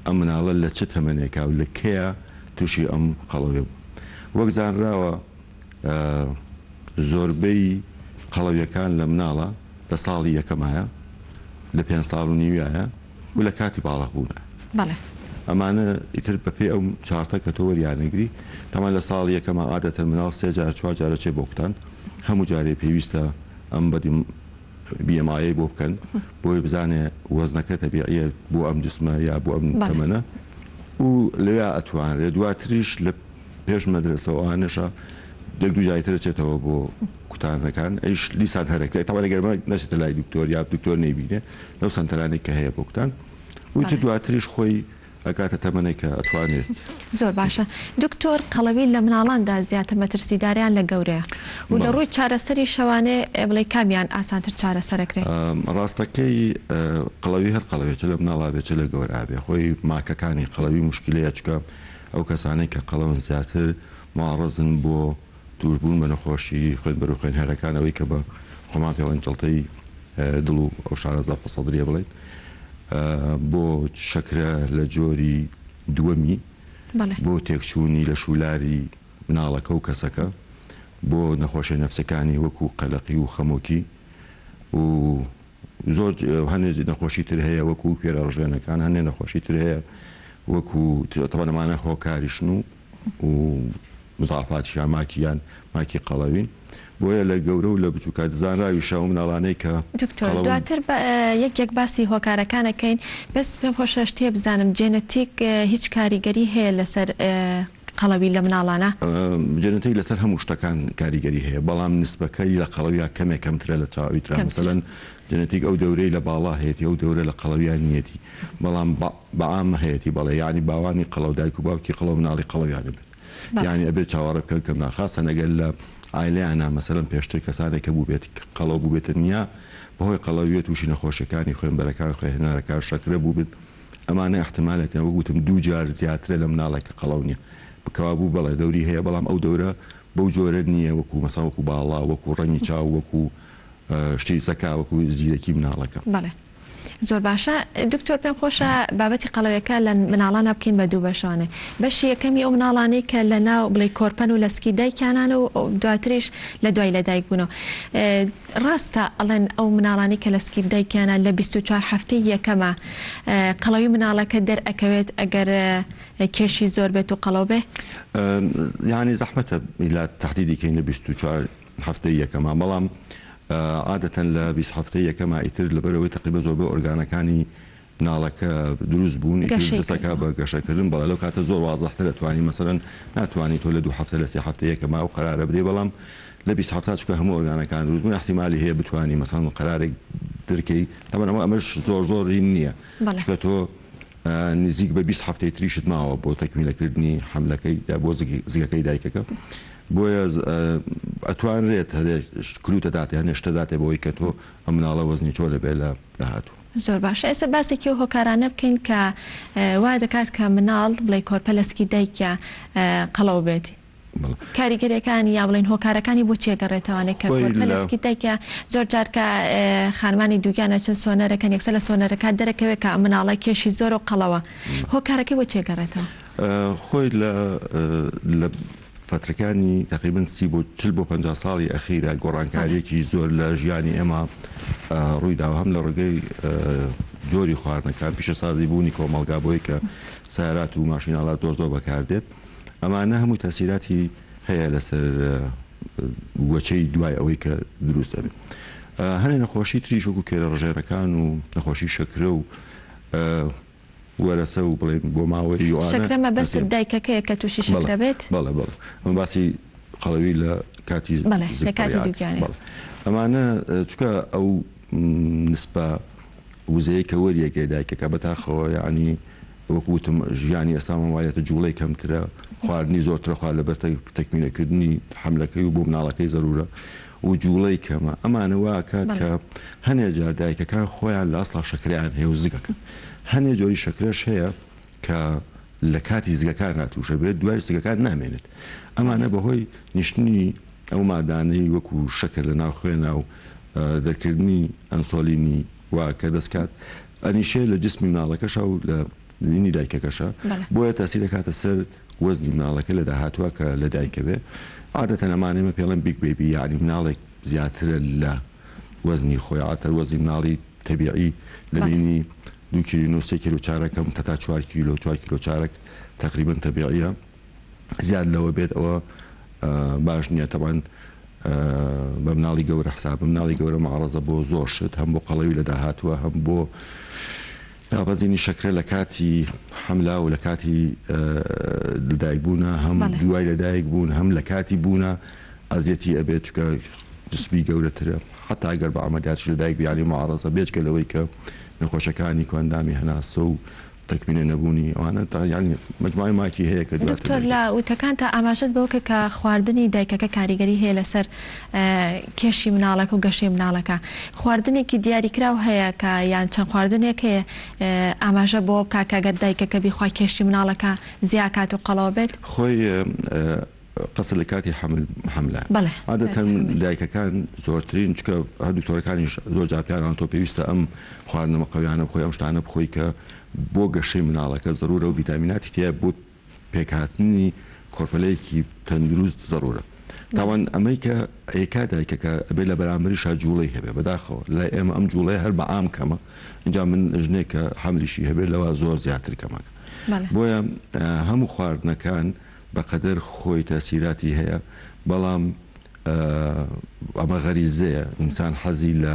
ئەم مناڵە لە چ تەمەنێکا و لە کێیە تووشی ئەم قەڵەوێ بوو. وەک زانراوە زۆربەی قەڵەویەکان لە مناڵە لە ساڵی یەکەمایە لە 5 ساڵ و نیویایە و لە کاتی باڵغ بوونە. ئەمانە ئیتر بەپێ ئەو چارتە کە تۆ وەریانەگری تەمان لە ساڵی یەکەمە عادەتەن مناڵ 3 جار 4 جارە چێ بۆ کوتان هەموو جارێ پێویستە ئەم بەدی بیەمایەی بۆ بکەن بۆی بزانێ وەزنەکە تەبیعیە بۆ ئەم جسمە یا بۆ ئەم تەمەنە و لەوێ ئەتوانرێت دواتریش لە پێش مەدرسەوەوانەشە 2 جایتر چێتەوە بۆ کوتانەکان ئەیش لیسان هەرێک تاوانە گەرمە نەچێتە لای دکتۆر یا دکتۆر نەیبینێ لەو سنتەرانێک کە هەیە بۆ کوتان وتر دواتریش خۆی ئەکاتە تەمەنێک کە ئەتوانێت. زۆر باشە دکتۆر قەڵەوی لە مناڵاندا زیاتر مەترسیداریان لە گەورەیە و لە ڕووی چارەسەری شەوانێ بڵێ کامیان ئاسانتر چارەسەرەکرێت. ڕاستەکەی قەڵەوی هەر قەڵەوێت لە مناڵابێت لە گەورابێ خۆی ماکەکانی قەڵەوی مشکلەیە چکە ئەو کەسانەی کە قەڵەون زیاتر معڕەزن بۆ توشبوون بە نەخۆشی خوێن بەرو خوێن هەرەکانەوەی کە بە خۆمان پێڵێن جڵتەی دڵ و ئەو 16% بڵێن بۆ شەکرە لە جۆری دووەمی بۆ تێکچوونی لە شولاری مناڵەکە و کەسەکە بۆ نەخۆشی نەفسەکانی وەکو قەلەقی و خەمۆکی و زۆر هەندێک نەخۆشی تر هەیە وەکو کوێرە ڕژێنەکان هەندێ نەخۆشی تر هەیە وەکو تەوانەمانە هۆکاریشن و مزافاتیان ماکییان ماکی قەڵەوین بۆیە لە گەورە و لە بچووکە دزانراوی شەو مناڵانەی کە دکتۆر دواتر یەک باسی هۆکارەکانەکەین بەس پێم خۆشە شتێ بزانم جێنەتیک هیچ کاریگەری هەیە لەسەر قەڵەوی لە مناڵانە؟ جێنەتیک لەسەر هەموو شتەکان کاریگەری هەیە بەڵام نسبەکەی لە قەڵەویا کەمێک کەمترە لە چاویترا مەسەلەن جێنەتیک ئەو دەورەی لە باڵا هەیەی ئەو دەورە لە قەڵەویان نیەتی بەڵام بەعام هەیەی بەڵێ ینی باوانی قەڵەو دایک و باوکی قەڵەو مناڵی قەڵەویانە بێت یعنی ئەبێت چاوەڕە بکەن کەم ناخاسە نەگەل لە ئایلیانە مەسەلەن پێشتر کەسانێک کە بوو بێت قەڵەو بوو بێتە نییە بەهۆی قەڵەویێت تووشی نەخۆشیەکانی خوێنبەرەکان خوێنەرەکان شەکرە بوو بن ئەمانە احتمالێتیان وەگوتم 2 جار زیاترە لە مناڵێکە قەڵەو نییە بکەوا بوو بەڵێ دەوری هەیە بەڵام ئەو دەورە بەو جۆرە نییە وەکو مەسا وەکو باڵا وەکو ڕەنی چاو وەکو شتی سەکا وەکو زیرەکی مناڵەکە. زۆر باشە دکتۆر پێم خۆشە بابەتی قەڵەویەکە لە مناڵانە بکەین بە 2 بەشانێ بەشی یەکەمی ئەو مناڵانەی کە لە ناو بڵێ کۆرپەن و لەسکی دایکیانان و دواتریش لە دوای لە دایک بوونەوە ڕاستە ئەڵێن ئەو مناڵانی کە لەسکی دایکیانە لە 24 هەفتەی یەکەمە قەڵەوی مناڵەکە دەرئەکەوێت ئەگەر کێشی زۆر بێت و قەڵەو بێ؟ یعنی زەحمەتە لە تهدیدیکەین لە 24 هەفتەی یەکەمە بەڵام عادەتەن لە 20 هەفتەی یەکەمە ئیتر لەبەرەوەی تقریبا زۆر بە ئۆرگانەکانی ناڵەکە دروست بوون دەسەکە بە گەشەکردن بەڵێ لەو کاتە زۆر وازەحتر دەتوانی مەسەرەن ناتوانانی تۆ لە 2 هەفتە لە 3 هەفتەی یەکەمە و قەرارە بدەی بەڵام لە 20 هەفتە چکە هەموو ئۆرگانەکان دروست بوون احتیمالی هەیە بتوانی مەسەڵەن قەرارێک دەرکەی تەمەن ئەمەش زۆر نییە چکە تۆ نزیک بە 20 هەفتەی تریشت ماوە بۆ تەکمیلەکردنی حملەکەی یا بۆ زگەکەی دایکەکە بۆیە ئەتوانرێت کلوتە داتێ هەنێشتە داتێ بەوەی کە تۆ ئەم مناڵە وەزنی چۆ لەبێ لە داهاتوو. زۆر باشە ئێستا باسێکی و هۆکارانە بکەین کە وای دەکات کە مناڵ بڵێ کۆرپەلەسکی دایکە قەڵەو بێتی کاریگەریەکانی یا بڵێن هۆکارەکانی بۆ چێگەڕێتەوانێت کە کۆرپەلەسکی دایکە زۆر جارکە خانمانی دووگیانە چەند سۆنەرەکەن یەکسەر لە سۆنەرەکە دەرەکەوێت کە مناڵە کێشی زۆر و قەڵەوە هۆکارەکەی بۆ چێگەڕێتەوە؟ خۆی لە فترەکانی تقریبن 40 بۆ 50 ساڵی ئەخیرە گۆڕانکاریەکی زۆر لە ژیانی ئێمە ڕوویداوە هەم لە ڕێگەی جۆری خواردنەکان پیشەسازی بوونی کۆمەڵگا بۆی کە سیارات و ماشیناڵات زۆر بەکاردێت ئەمانە هەموو تەسیراتی هەیە لەسەر وەچەی دوای ئەوەی کە دروستە بێت. هەنێ نەخۆشی تریش وەکو کێرە ڕژێرەکان و نەخۆشی شەکرە و وەرەسە و بڵێن بۆ ماوەی شەکرەمە بەس دایکەکەیە کە تووشی شەکرە بێت؟ بەڵێ من باسی قەڵەوی لە کاتی دووگیانی ئەمانە چکە ئەو نسبە وزەیە کە وەریەکێ دایکەکە بەتاخەوە یعنی وەکوتم ژیانی ئێستا وایەتە جوڵەی کەمترە خواردنی زۆرترە خوارد لەبەر تەکمیلەکردنی حملەکەی و بۆ مناڵەکەی زەرورە و جوڵەی کەمە ئەمانە واکات کە هەنێ جار دایکەکان خۆیان لە ئەسڵا شەکریان هەیە و زگەکەن هەنێ جۆری شەکرەش هەیە کە لە کاتی زگەکان هاتووشە بێت دوای زگەکان نامێنێت ئەمانە بەهۆی نیشتنی ئەو مادانەی وەکو شەکر لە ناو خوێنە و دەرکردنی ئەنسۆلینی وا کە دەستکات ئەنیشێ لە جسمی مناڵەکەش و لە لینی دایکەکەشە بۆیە تاسی دەکاتە سەر وەزنی مناڵەکە لە داهاتوە کە لە دایکە بێ عادەتەن ئەمانەمە پێڵم بیگ بێبی یعنی مناڵێک زیاترە لە وەزنی خۆی عاتە وەزنی مناڵی تەبیعی لە بینی 2 کیلو 3 کیلو چارەکەم تا 4 کیلو 4 کیلو چارەک تقریبا تەبیعیە زیاد لەوە بێت ئەوە باش نییە تەوان بە مناڵی گەورە حساب مناڵی گەورە معڕەزە بۆ زۆر شت هەم بۆ قەڵەوی لە داهاتوە هەم بۆ دابەزینی شەکرە لە کاتی حملا و لە کاتی لەدایکبوونە هەم دوای لەدایک بوون هەم لە کاتی بوونە ئازیەتی ئەبێت چکە جسمی گەورەترە حتا ئەگەر بە ئەمەداتش لەدایک بیانی معڕەزە بێچکە لەوەی کە نەخۆشەکانی کۆندامی هەناسە و تەکبینە نەبوونی ئەوانە تا ینی مجموعی ماکی هەیە کە دکتۆر لە وتەکان تا ئاماژەت بۆکە کە خواردنی دایکەکە کاریگەری هەیە لەسەر کێشی مناڵەکە و گەشەی مناڵەکە خواردنێکی دیاریکراو هەیە کە یان چەند خواردنێک هەیە ئاماژە بۆ کاکەگەر دایکەکە بیخوا کێشی مناڵەکە زیاکات و قەڵەو بێت خۆی قەسە لە کاتی حملە عادەتەن دایکەکان زۆرترین چکە دکتۆرەکانیش زۆر جاپیانان تۆ پێویستە ئەم خواردنەوە قەویانە بخۆی ئەم شتانە بخۆی کە بۆ گەشەی مناڵەکە زەرورە و ڤیتامیناتی تیا بۆ پێکهاتنی کۆرپەلەیەکی تەندروست زەرورە تاوان ئەمەی کە ئەیکا دایکەکە ئەبێ لە بەرامبەری جوڵەی هەبێ بەداخەوە لای ئێمە ئەم جوڵەیە هەر بە عام کەمە اینجا من ژنێک کە حملیشی هەبێت لەوە زۆر زیاتر کەمەکە بۆیە هەموو خواردنەکان بەقەدەر خۆی تەسیراتی هەیە بەڵام ئەمە غەریزەیە ئینسان حەزی لە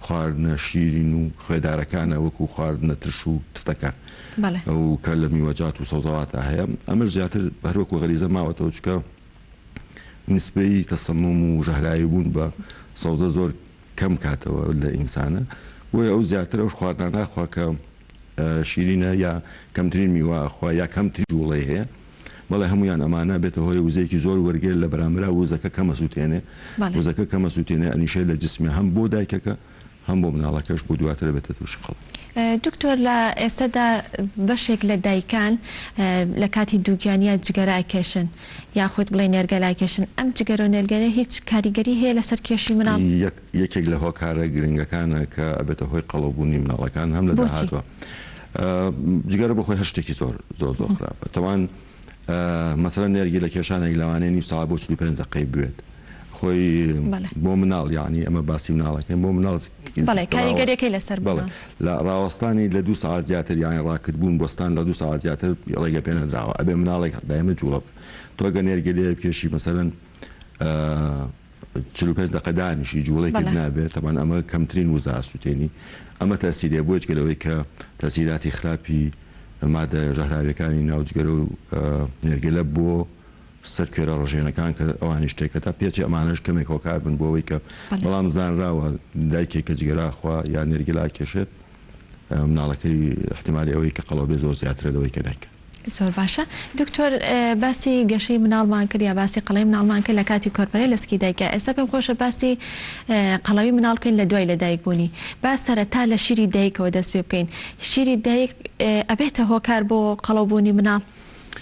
خواردنە شیرین و خێدارەکانە وەکو خواردنە ترش و تفتەکان ئەو کە لە میوەجات و سەوزەواتە هەیە ئەمەش زیاتر هەروەکو غەریزە ماوەتەوە چکە نسبەی تەسەمم و ژەهرایی بوون بە سەوزە زۆر کەم کاتەوە لە ئینسانە بۆیە ئەو زیاتر ئەو خواردانە ناخوا کە شیرینە یا کەمترین میوەخوا یا کەمتری جوڵەی هەیە بەڵێ هەمویان ئەمانە بێتە هۆی وزەیەکی زۆر وەرگێر لە بەرامبرا وزەکە کەمە سووتێنێ وزەکە کەمە سووتێنێ ئەنیشەی لە جسمی هەم بۆ دایکەکە هەم بۆ مناڵەکەش بۆ دواترە بێتە تووشی خەڵ دکتۆر لە ئێستادا بەشێک لە دایکان لە کاتی دووگیانیە جگەرایکێشن یاخود بڵێ نێرگەلایکێشن ئەم جگەرە و نێرگەلە هیچ کاریگەری هەیە لەسەر کێشی مناڵ یەکێک لە هۆکارە گرنگەکانە کە ئەبێتە هۆی قەڵەوبوونی مناڵەکان هەم لە داهاتوە جگەرە بۆ خۆی هەشتێکی زۆر زۆر زۆر خراپە تەوان مەسەلەن نێرگی لە کێشانێک لەوانەیە نیم ساعت بۆ 45 دقەی بوێت خۆی بۆ مناڵ یعنی ئەمە باسی مناڵەکەین بۆ مناڵ کاریگەریەکەی لەسەر لە ڕاوەستانی لە 2 ساعت زیاتر یانی ڕاکردبوون بۆستان لە 2 ساعت زیاتر ڕێگە پێ نەدراوە ئەبێ مناڵێک دایمە جوڵە تۆ گە نێرگەلێ بکێشی مەسەلەن 45 دقە دانیشی جوڵێکی نابێت تەمان ئەمە کەمترین وزە سووتێنی ئەمە تەسیرێ بۆچ گەلەوەی کە تەسیراتی خراپی مادە ژەهراویەکانی ناوجگەرە و نێرگەلە بۆ سەر کوێرە ڕژێنەکان کە ئەوانی شتێکە تا پێچی ئەمانش کەمێک هۆکار بن بۆەوەی کە بەڵام زانراوە دایکێک کە جگەراخوا یا نێرگەلا کێشێت مناڵەکەی احتیمالی ئەوەی کە قەڵەو بێ زۆر زیاترە لەوەی کە دایکە زۆر باشە دکتۆر باسی گەشەی مناڵمان کرد یا باسی قەڵەی مناڵمان کرد لە کاتی کۆرپەرەی لەسکی دایکە ئێستا پێم خۆشە باسی قەڵەوی مناڵکەین لە دوای لە دایک بوونی با سەرەتا لە شیری دایکەوە دەست پێ بکەین شیری دایک ئەبێتە هۆکار بۆ قەڵەوبوونی مناڵ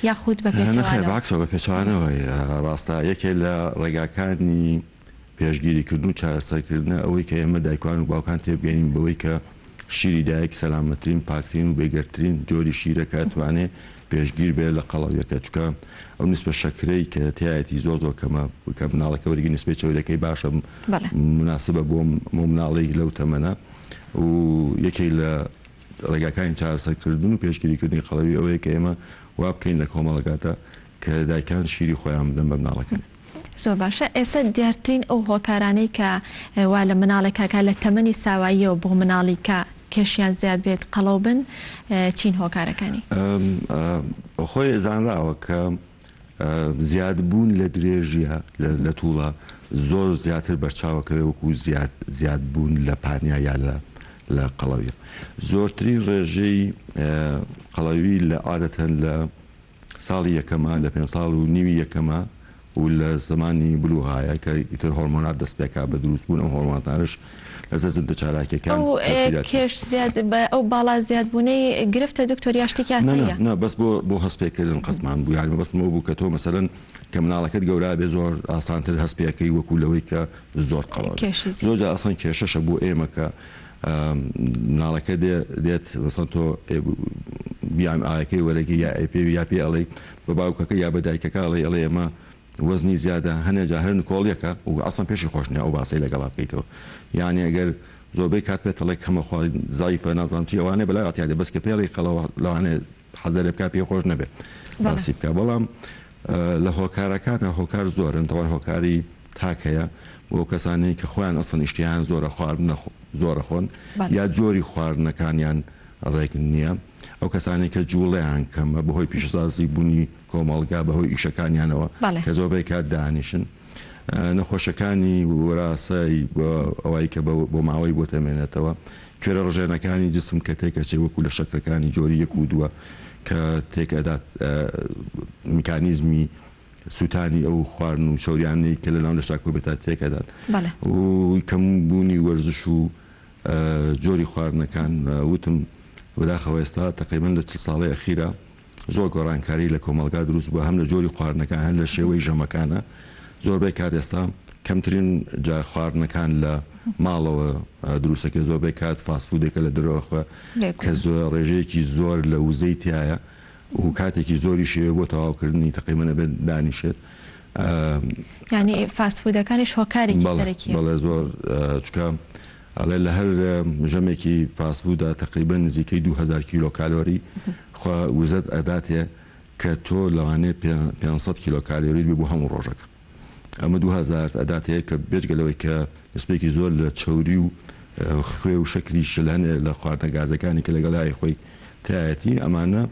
یاخود بە پێچەوانەوە بە پێچوانەوەی ڕاستە یەکێ لە ڕێگاکانی پێشگیریکردن و چارەسەرکردنە ئەوەی کە ئێمە دایکان و باوکان تێبگەین بەوەی کە شیری دایک سەلامەترین پاکترین و بێگەرترین جۆری شیرەکە توانێت پێشگیر بێت لە قەڵەویەکە چکە ئەو نسبە شەکرەی کە تایەتی زۆر زۆر کەمە کە مناڵەکە وەرگی نسبەی چەورەکەی باشە مناسبە بۆ مناڵی لەو تەمەنە و یەکێک لە ڕێگاکانی چارەسەرکردن و پێشگیریکردنی قەڵەوی ئەوەیە کە ئێمە وا بکەین لە کۆمەڵگاتە کە دایکان شیری خۆیان بدەن بە مناڵەکان زۆر باشە ئێستا دیارترین ئەو هۆکارانەی کە وا لە مناڵێکاکە لە تەمەنی ساواییەوە بۆ مناڵی کە کێشیان زیاد بێت قەڵەو بن چین هۆکارەکانی خۆی زانراوە کە زیادبوون لە درێژیە لە تووڵە زۆر زیاتر بەرچاوەکەوێ وەکو زیادبوون لە پانیا یا لە قەڵەوی زۆرترین ڕێژەی قەڵەوی لە عادەتەن لە ساڵی یەکەمە لە 5 ساڵ و نیوی یەکەمە و لە زمانی بلوغایە کە ئیتر هۆرمۆنات دەست پێکا بە دروستبوون ئەم هۆرمۆناتانش ئەزە زندە چالاکیەکان کێش زیاد ئەو باڵا زیادبوونەی گرفتە دکتۆر یاشتێکی یاساییە بەس بۆ هەستپێکردن قسمان بوو یانی بەستمەوە بوو کە تۆ مەسەرەن کە مناڵەکەت گەورە بێ زۆر ئاسانتر هەستپێەکەی وەکو لەوەی کە زۆر قەڵەوە زۆر ئاسان کێشەشە بۆ ئێمە کە مناڵەکە دێت مەسەن تۆ بیام ئاەکەی وەرەگی یا پێوی یا پێ ئەڵێ بە باوکەکە یا بە دایکەکە ئەڵێ ئێمە وەزنی زیادە هەنێ جا هەر نکۆڵیەکە و ئەسان پێشی خۆشنە ئەو باسی لەگەڵا بکەیتەوە یعنی ئەگەر زۆربەی کات پێێت ئەڵێ کەمەخوا زایفە نازانام چی ئەوانێ بەلای ئاتیادە بەس کە پێڵی خەڵەوە لەوانێ حەزەرێ بکە پێ خۆش نەبێت باسی بکە بەڵام لە هۆکارەکانە هۆکار زۆرن تەوان هۆکاری تاکەیە بۆ کەسانی کە خۆیان ئەسڵ نیشتیان زۆرە خواردن زۆرە خۆن یا جۆری خواردنەکانیان ڕێک نییە ئەو کەسانی کە جوڵیان کەمە بەهۆی پیشسازی بوونی کۆمەڵگا بەهۆی ئیشەکانیانەوە کە زۆربەی کات دانیشن نەخۆشەکانی وراسی ئەوەی کە بۆ ماوەی بۆ تەمێنێتەوە کوێرە ڕژێنەکانی جسم کە تێکەچێ وەکو لە شەکرەکانی جۆری یەک و دووە کە تێکەدات میکانیزمی سووتانی ئەو خواردن و شەوریانی کە لە ناو لە شاکۆ بێتات تێکەدات و کەمبوونی وەرزش و جۆری خواردنەکان وتم بەداخەوە ئێستا تقریبان لە 40 ساڵی ئەخیرە زۆر گۆڕانکاری لە کۆمەلگا دروست بووە هەم لە جۆری خواردنەکان هەن لە شێوەی ژەمەکانە زۆربەی کات ئێستا کەمترین جار خواردنەکان لە ماڵەوە دروستەکە زۆربەی کات فاسفودێکە لە درەوەخە کە ڕێژەیەکی زۆر لە وزەی تایە و کاتێکی زۆری شێوە بۆ تەواوکردنی تقریبانە بێت دانیشێت ینی فاسفودەکانیش هۆکارێکی سەرەکیە بەڵێ زۆر چکە ئەڵێ لە هەر ژەمێکی فاسفودا تقریبا نزیکەی 2000 کیلۆ کالۆری وزەت ئەداتێ کە تۆ لەوانێ 500 کیلۆ کالۆری بێ بۆ هەموو ڕۆژەکە ئەمە 2000 ئەداتەیە کە بێجگەلەوەی کە نسبێکی زۆر لە چەوری و خوێ و شکلی شلانێ لە خواردنە گازەکانی کە لەگەڵای خۆی تایەتی ئەمانە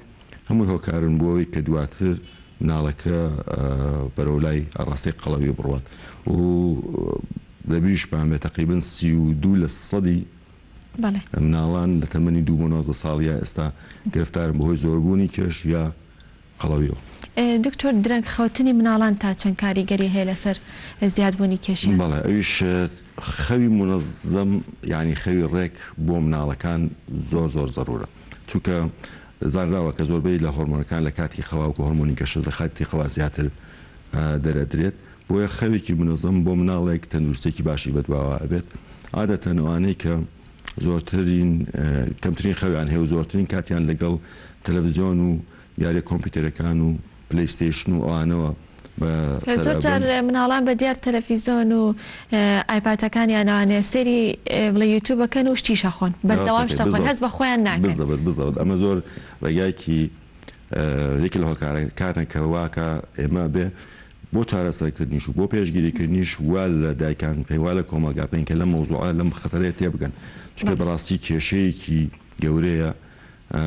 هەمووی هۆکارن بۆەوەی کە دواتر مناڵەکە بەرەولای ئاڕاستی قەڵەوی بڕوات و لەبیریشمان بێت تقریبن 32% مناڵان لە تەمەنی 2 ساڵیە ئێستا گرفتارن بەهۆی زۆربوونی کێش یا قەڵەویەوە. دکتۆر درەنگ خەوتنی مناڵان تا چەند کاریگەری هەیە لەسەر زیادبوونی کێشیان؟ بەڵێ ئەویش خەوی منەظەم یعنی خەوی ڕێک بۆ مناڵەکان زۆر زەڕورە چونکە زانراوە کە زۆربەی لە هۆرمۆنەکان لە کاتی خەوا و هۆرمۆنی گەشت لە خاتی خەوا زیاتر دەرەدرێت بۆیە خەوێکی منەظەم بۆ مناڵێک تەندروستێکی باشی بەدواوە ئەبێت عادەتەن ئەوانەی کە زۆرترین کەمترین خەویان هەیە و زۆرترین کاتیان لەگەڵ تەلەڤیزیۆن و یاری کۆمپیوتەرەکان و پلەیستێشن و ئەوانەوە زۆر جار مناڵان بە دیار تەلەڤیزۆن و ئایپاتەکانیان ئەوانێ سەری بڵێ یوتیوبەکەن و شتیشە خۆن بەردەوام شتە خۆن هەست بە خۆیان ناکەن. بزەوت ئەمە زۆر ڕێگایکی یەکی لە هۆکارەکانە کە واکە ئێمە بێ بۆ چارەسەرکردنیش و بۆ پێشگیریکردنیش وا لە دایکان پێیوا لە کۆمەلگا پێین کە لە مەوزوعە لەم خەتەرەیە تێبگەن چونکە بەڕاستی کێشەیەکی گەورەیە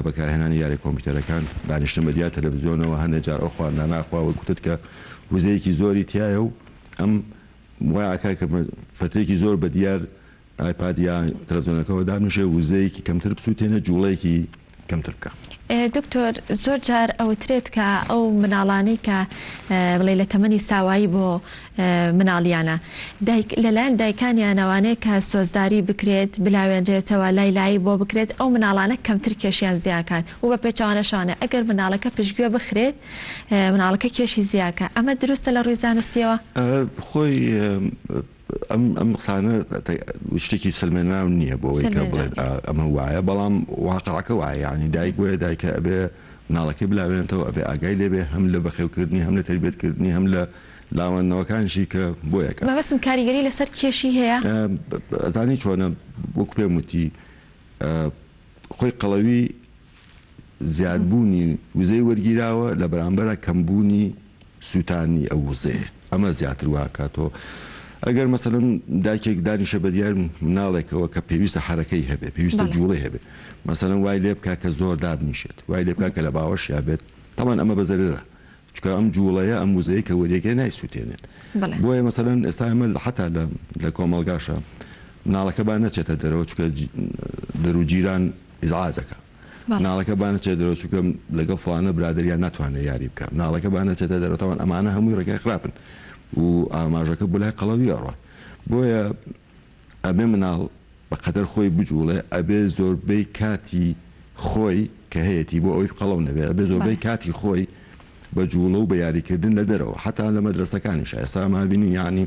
بەکارهێنانی یاری کۆمپیوتەرەکان دانیشتن بە دیار تەلەڤیزیۆنەوە هەندێک جار ئەو خواردنە ناخواوە گوتت کە وزەیەکی زۆری تایە و ئەم وای ئاکا کە فترێکی زۆر بە دیار ئایپاد یا تەلەڤیزیۆنەکەەوە دامنیشێ وزەیەکی کەمتر بسووتێنە جوڵەیەکی کەمتر بکە. دکتۆر زۆر جار ئەوترێت کە ئەو مناڵانەی کە بڵێ لە تەمەنی ساوایی بۆ مناڵیانە لەلایەن دایکانیانەوانەیە کە سۆزداری بکرێت بلاوێنرێتەوە لای بۆ بکرێت ئەو مناڵانە کەمتر کێشیان زیاکان و بە پێچوانەشانە ئەگەر مناڵەکە پشتگوێ بخرێت مناڵەکە کێشی زیاکە ئەمە دروستە لە ڕووی زانستیەوە؟ خۆی ئەم قسانە شتێکی سلمێنراو نییە بۆەوەی کە بڵێن ئەمە وایە بەڵام واقعەکە وایە یعنی دایک وایە دایکە ئەبێ مناڵەکەی بلاوێنێتەوە ئەبێ ئاگای لێبێ هەم لە بەخێوکردنی هەم لە تربیەتکردنی هەم لە لاوەندنەوەکانشی کە بۆیەکە مەبەستم کاریگەری لەسەر کێشی هەیە ئەزانی چۆنە وەکو پێم وتی خۆی قەڵەوی زیادبوونی وزەی وەرگیراوە لە بەرامبەرە کەمبوونی سووتانی ئەو وزەیە ئەمە زیاتر واکاتەوە. ئەگەر مەسەلەن دایکێک دانیشە بە دیار مناڵێکەوە کە پێویستە حرەکەی هەبێ پێویستە جوڵی هەبێ مەسەلەن وای لێ بکە کە زۆر دابنیشێت وای لێ بکە کە لە باوەش یابێت تەمان ئەمە بەزەررە چکە ئەم جوڵەیە ئەم وزەیە کە وەریەکە نایسووتێنێت بۆیە مەسەلەن ئێستا ئەمە حتا لە کۆمەلگاشە مناڵەکە با نەچێتە دەرەوە چکە دەروجیران ئیزعاجەکە مناڵەکە با نەچێت دەرەوە چکە لەگەڵ فڵانە برادریان ناتوانێت یاری بکە مناڵەکە با نەچێتە دەرەوە ئەمانە هەمووی ڕێگای خراپن و ئاماژەکە بۆ لای قەڵەوی ئەڕات بۆیە ئەبێ مناڵ بەقەدەر خۆی بجوڵێ ئەبێ زۆربەی کاتی خۆی کە هەیەی بۆ ئەوەی قەڵەو نەبێت ئەبێ زۆربەی کاتی خۆی بە جوڵە و بە یاریکردن لە دەرەوە حتا لە مەدرسەکانیش ئێستا مابینی یعنی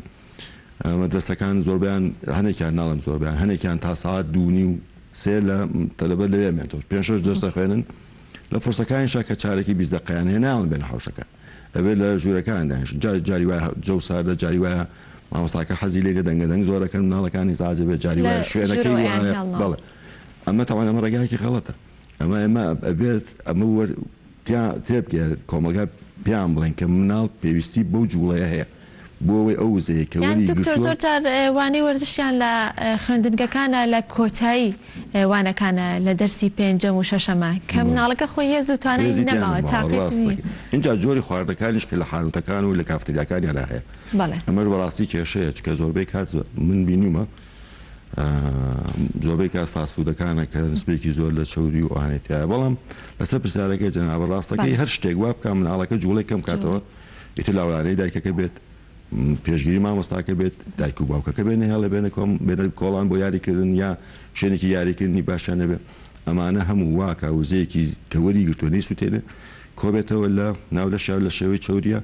مەدرسەکان زۆربیان هەنێکیان ناڵم زۆربیان هەنێکیان تا ساعت 2:30 و 3 لە تەلەبەت لەوێمێنەوە 5-6 دەرسە خوێنن لە فورسەکانیشا کە چارێکی 20 دقیقیان هەیە ناڵم بێنە حوشەکە ئەبێ لە ژوورەکان داش جاری وایە جەو ساردە جاری وایە مامۆستاکە حەزی لێ لە دەنگەدەنگ زۆرەکەن مناڵەکانی زاجە بێت جاری وایە شوێنەکەی وایە بەڵێ ئەمە تاوان ئەمە ڕێگایەکی غەڵەتە ئەمە ئەبێت ئەمە تێبگێ کۆمەلگا پیان بڵێن کە مناڵ پێویستی بەو جوڵەیە هەیە بۆ ئەوەی ئەو وزەیە کە وەری دکتۆر زۆر جار وانەی وەرزشیان لە خوێندنگەکانە لە کۆتایی وانەکانە لە دەرسی پێنجەم و شەشەمە کە مناڵەکە خۆی هێز و توانایی نەماوە تاقیی اینجا جۆری خواردەکانیش کە لە حانوتەکان و لە کافتریاکانیان هەیە ئەمەش بەڕاستی کێشەیە چکە زۆربەی کات من بینیمە زۆربەی کات فاسفودەکانە کە نسبێکی زۆر لە چوری و ئاهێتیایە بەڵام لەسەر پرسیارەکەی جەنابە ڕاستەکەی هەر شتێک وا بکە مناڵەکە جوڵەی کەم کاتەوە ئیتر لاوانەی دایکەکە بێت پێشگیری مامۆستاکە بێت دایک و باوکەکە بێنە هێڵە بێنە کۆڵان بۆ یاریکردن یا شوێنێکی یاریکردنی باشیانە بێت ئەمانە هەموو واکە وزەیەکی کەوەری گرتوۆنەی سوتێنێ کۆبێتەوە لە ناو لە شار لە شێوەی چوریە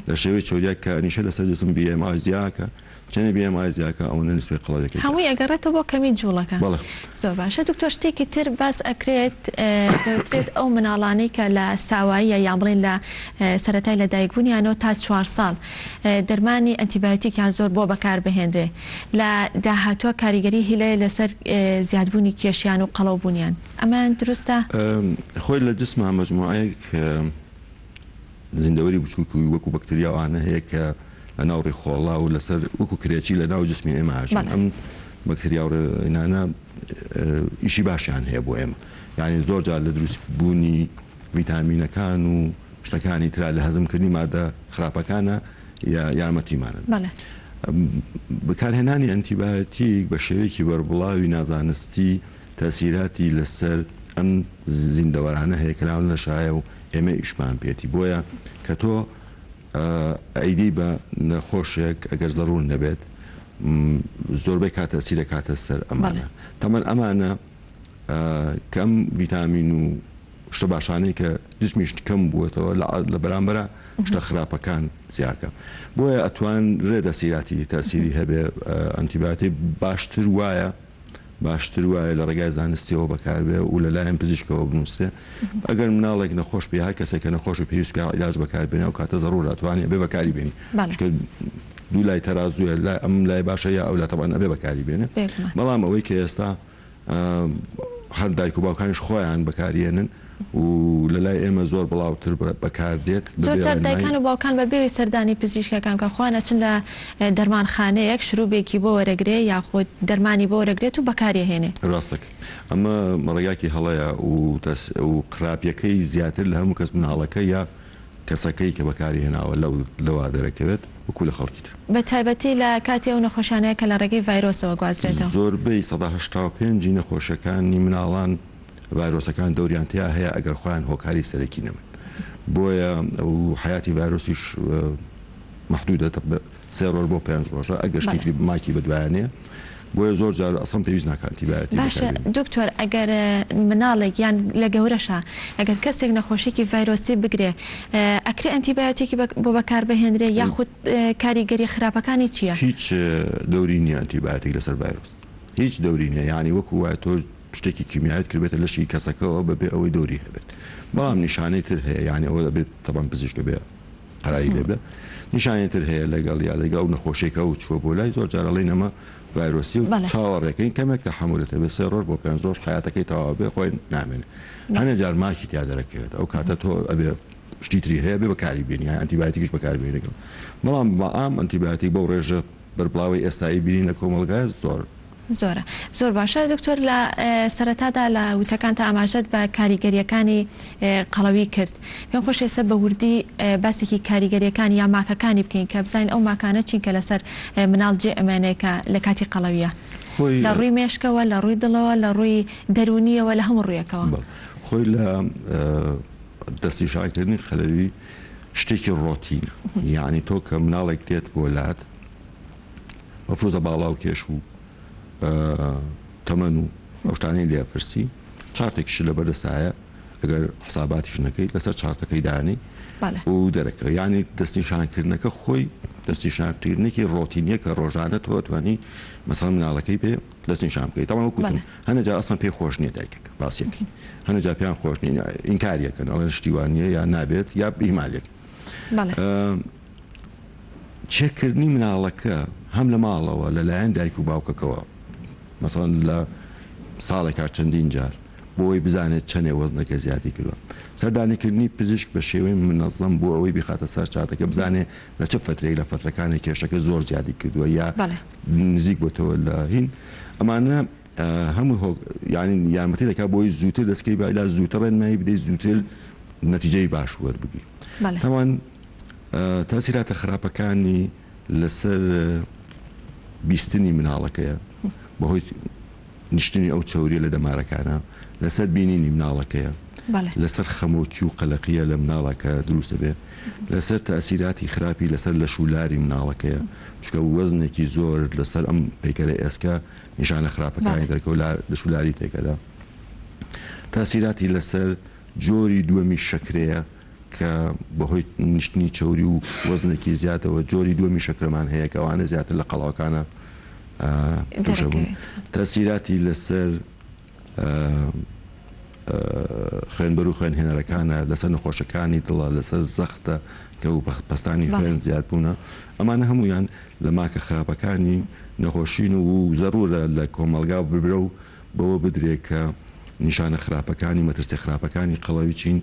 لە شێوەی چۆریە کە نیشە لەسەر جسم BMI زیاکە چەنە BMI زیاکە ئەوەنە نسبەی قەڵەوەکە هەمووی ئەگەڕێتەوە بۆ کەمی جوڵەکە زۆر باشە دکتۆر شتێکی تر باس ئەکرێت دەوترێت ئەو مناڵانەی کە لە ساواییە یان بڵێن لە سەرەتای لە دایکبوونیانەوە تا 4 ساڵ دەرمانی ئەنتیبایۆتیکیان زۆر بۆ بەکاربهێنرێ لە داهاتووە کاریگەری هیلە لەسەر زیادبوونی کێشیان و قەڵەوبوونیان ئەمان دروستە خۆی لە جسمە مەجموعەیەک زیندەوەری بچووکی وەکو بەکتریاوانە هەیە کە لە ناوڕی خۆڵا و لەسەر وەکو کرێکی لە ناو جسمی ئێمە هاژن ئەم بەکتریاوانە ئیشی باشیان هەیە بۆ ئێمە یعنی زۆر جار لە دروست بوونی ڤیتامینەکان و شتەکانی ترا لە هەزمکردنی مادە خراپەکانە یارمەتیمانە بەکارهێنانی ئەنتیبایۆتیک بە شێوەیەکی بەربڵاوی نازانستی تەسیراتی لەسەر ئەم زیندەوەرانە هەیە کە ناون لە شایە و ئێمە ئیشمان پێێتی بۆیە کە تۆ ئەیدی بە نەخۆشێک ئەگەر زەڕون نەبێت زۆربەی کاتە سیرە کاتە سەر ئەمانە تەمەەن ئەمانە کەم ڤیتامین و شتە باشانەی کە جسمیش کەم بووێتەوە لە بەرامبەرە شتە خراپەکان زیاکە بۆیە ئەتوان ڕێدە سیراتی تاسیری هەبێ ئەنتیبایۆتیک باشتر وایە لە ڕێگای زانستیەوە بەکاربێ و لەلایەن پزیشکەوە بنووسێ ئەگەر مناڵێک نەخۆش پێ هەر کەسێکە نەخۆش و پێویست عیلاج بەکاربێنە و کاتە زەڕوور ئەتوانێ بێ بەکاری بێنی دوو لای تەرازووە ئەم لای باشە یا ئەو لە تەبان ئەبێ بەکاری بێنێ بەڵام ئەوەی کە ئێستا هەر دایک و باوکانیش خۆیان بەکارێنن و لە لای ئێمە زۆر بڵاوتر بەکاردێت زۆرجار دایکان و باوکان بەبێوی سەردانی پزیشکەکان کە خۆیان ئەچن لە دەرمانخانەیەک شروعێکی بۆ وەرەگرێ یاخود دەرمانی بۆ وەرەگرێت و بەکارهێنێ ڕاستەکە ئەمە ڕێگاکی هەڵەیە و قراپیەکەی زیاتر لە هەموو کەس مناڵەکە یا کەسەکەی کە بەکارهێناوە لەوا دەرەکەوێت وەکو لە خەڵکی تر بە تایبەتی لە کاتی ئەو نەخۆشانەیە کە لە ڕێگەی ڤایرۆسەوە گوازرێتەوە زۆربەی 185 نەخۆشەکانی مناڵان ڤایرۆسەکان دەوریانتیا هەیە ئەگەر خۆیان هۆکاری سەرەکی نەمن بۆیە و حیاتی ڤایرۆسیش مەحدودە 3 ڕۆژ بۆ 5 ڕۆژە ئەگەر شتێکی ماکی بەدوایانەیە بۆیە زۆر جار ئەسڵ پێویست ناکاتی بایەتی باشە دکتۆر ئەگەر مناڵێک یان لە گەورەشە ئەگەر کەسێک نەخۆشێکی ڤایرۆسی بگرێ ئەکرێ ئەنتیبایۆتیکی بۆ بەکاربهێنرێ یاخود کاریگەری خراپەکانی چییە؟ هیچ دەوری نییە ئەنتیبایۆتیک لەسەر ڤایرۆس هیچ دەوری نییە یعنی وەکو وایە تۆ شتێکی کیمیایت کردبێتە لەشی کەسەکەەوە بەبێ ئەوەی دەوری هەبێت بەڵام نیشانەی تر هەیە یعنی ئەوە دەبێت تەبان پزیشکە بێ قەرایی لێبێ نیشانەی تر هەیە لەگەڵ یا لەگەڵ ئەو نەخۆشێکە و چوە بۆ لای زۆر جارەڵی نەمە ڤایرۆسی و چاوەڕێکەکەی کەمێک تەحملێتە بێ 3 ڕۆژ بۆ 5 ڕۆژ حیاتەکەی تەواو بێ خۆی نامێنێ هەنێ جار ماکی تیا دەرەکەوێت ئەو کاتە تۆ ئەبێ شتی تری هەیە بێ بەکاری بێنی ئەنتیبایۆتیکیش بەکاربێنێتەوە بەڵام بەعام ئەنتیبایۆتیک بەو ڕێژە بەربڵاوی ئێستایی بینینە کۆمەلگای زۆرە زۆر باشە دکتۆر لە سەرەتادا لە وتەکان تا ئاماژەت بە کاریگەریەکانی قەڵەوی کرد پێم خۆش ئێستا بە وردی باسێکی کاریگەریەکان یا ماکەکانی بکەین کە بزانین ئەو ماکانە چین کە لەسەر مناڵ جێ ئەمێنێکە لە کاتی قەڵەویە لە ڕووی مێشکەوە لە ڕووی دڵەوە لە ڕووی دەرونیەوە لە هەموو ڕوویەکەوە خۆی لە دەستی شاکردنی خەلەوی شتێکی ڕۆتین یعنی تۆ کە مناڵێک دێت بۆ لات مەفروزە باڵا و کێش و تەمەن و ئەو شتانەی لێپرسی چارتێکیش لە بەردەسایە ئەگەر حساباتیش نەکەی لەسەر چارتەکەی دانی و دەرەکە یعنی دەستنیشانکردنەکە خۆی دەستنیشانکردنێکی ڕۆتینیە کە ڕۆژانە تۆ توانی مەسەڵەن مناڵەکەی پێ دەستنیشان بکەیت تەواو وەکوتم هەنە جا ئەسڵەن پێی خۆش نییە دایکێک باسیەکەی هەنە جا پێیان خۆش نییە ئینکاریەکەن ئەڵێن شتیوانیە یا نابێت یا ئیمالێک چێکردنی مناڵەکە هەم لە ماڵەوە لەلایەن دایک و باوکەکەوە مەسەڵەن لە ساڵێکا چەندین جار بۆی بزانێت چەندێ وەزنەکە زیادی کردووە سەردانیکردنی پزیشک بە شێوەی منەظەم بۆ ئەوەی بخاتە سەر چارتەکە بزانێ لە چه فترەی لە فترەکانی کێشەکە زۆر زیادی کردووە یا نزیک بۆتەوە لە هین ئەمانە هەموو یعنی یارمەتی دەکات بۆی زووتر دەستکەی بالا زووتر ڕێنمایی بدەیت زووتر نەتیجەی باش وەربگری تاوان تاسیراتە خراپەکانی لەسەر بیستنی مناڵەکەیە بەهۆی نیشتنی ئەو چاوریە لە دەمارەکانە لەسەر بینینی مناڵەکەیە لەسەر خەمۆکی و قەلەقیە لە مناڵەکە دروستە بێ لەسەر تاسیراتی خراپی لەسەر لە شولاری مناڵەکەیە چکە وەزنێکی زۆر لەسەر ئەم پەیکەرە ئێسکە نیشانە خراپەکانی دەرکەوت لە شولاری تێکەدا تاسیراتی لەسەر جۆری دووەمی شەکرەیە کە بەهۆی نیشتنی چاوری و وەزنێکی زیاتەوە جۆری دووەمی شەکرەمان هەیە کە ئەوانە زیاتر لە قەڵاوەکانە توشەبوون تاسیراتی لەسەر خوێنبەر و خوێنهێنەرەکانە لەسەر نەخۆشەکانی دڵە لەسەر زەختە کە و پەستانی خوێن زیاد بوونە ئەمانە هەمویان لە ماکە خراپەکانی نەخۆشین و زەرورە لە کۆمەلگا ببرە و بەوە بدرێت کە نیشانە خراپەکانی مەترسیە خراپەکانی قەڵەوی چین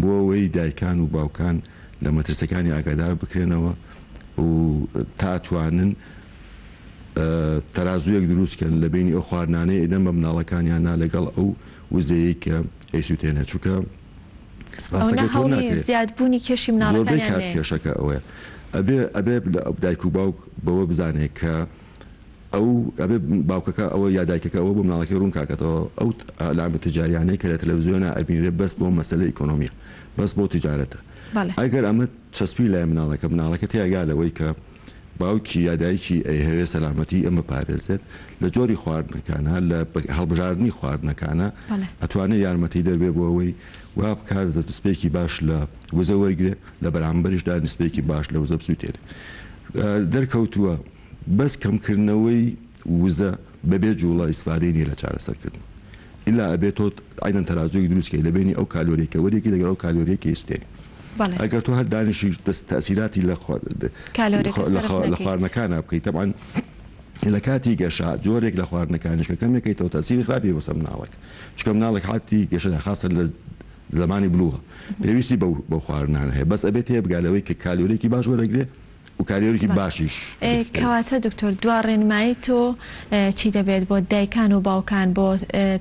بۆ ئەوەی دایکان و باوکان لە مەترسەکانی ئاگادار بکرێنەوە و تاتوانن تەرازویەک دروستکەن لە بینی ئەو خواردانەیە ئێدەم بە مناڵەکانیاننا لەگەڵ ئەو وزەیە کە ئەیسووتێنە چووکە زیادبوونی کێشی مناڵەکان کات کێشەکە ئەوەیە ئەبێ دایک و باوک بەوە بزانێت کە ئەو ئەبێ باوکەکە ئەوە یا دایکەکە ئەوە بۆ مناڵەکەی ڕوون کاکەتەوە ئەو ئەلامە تجاریانەی کە لە تەلەڤیزیۆنە ئەبینرێ بەس بۆ مەسەلە ئیکۆنۆمیە بەس بۆ تجارەتە ئەگەر ئەمە چەسپی لای مناڵەکە تێگا لەوەی کە باوکی یا دایکی ئەیهەوێ سەلامەتی ئەمە پارێزێت لە جۆری خواردنەکانە لە هەڵبژاردننی خواردنەکانە ئەتوانێت یارمەتی دەربێ بۆ ئەوەی وا بکات دەستپێکی باش لە وزە وەرگێ لە بەرامبەریشدا نسبێکی باش لە وزە بسووتێت دەرکەوتووە بەس کەمکردنەوەی وزە بەبێ جوڵە ئیسفادەی نیە لە چارەسەرکردن ئیلا ئەبێت تۆ عینەن تەرازوی دروستکەی لە بینی ئەو کالۆریەکە وەرێکی لەگەڵ ئەو کالۆریەکی ئێستێنی ئەگەر تۆ هەر دانیشی تەسیراتی لە خواردنەکانە بکەیت تەبعاً لە کاتی گەشە جۆرێک لە خواردنەکانیشکە کەمێکیتەوە تەسیری خراپی بەسەر مناڵێک چکە مناڵێک حاتی گەشەدا خاصە لە زمانی بلوغە پێویستی بەو خواردنانە هەیە بەس ئەبێت هەیە بگالەوەی کە کالۆریەکی باش وەرەگرێ و کالۆریەکی باشیش کەواتە دکتۆر دوا ڕێنمایی تۆ چی دەبێت بۆ دایکان و باوکان بۆ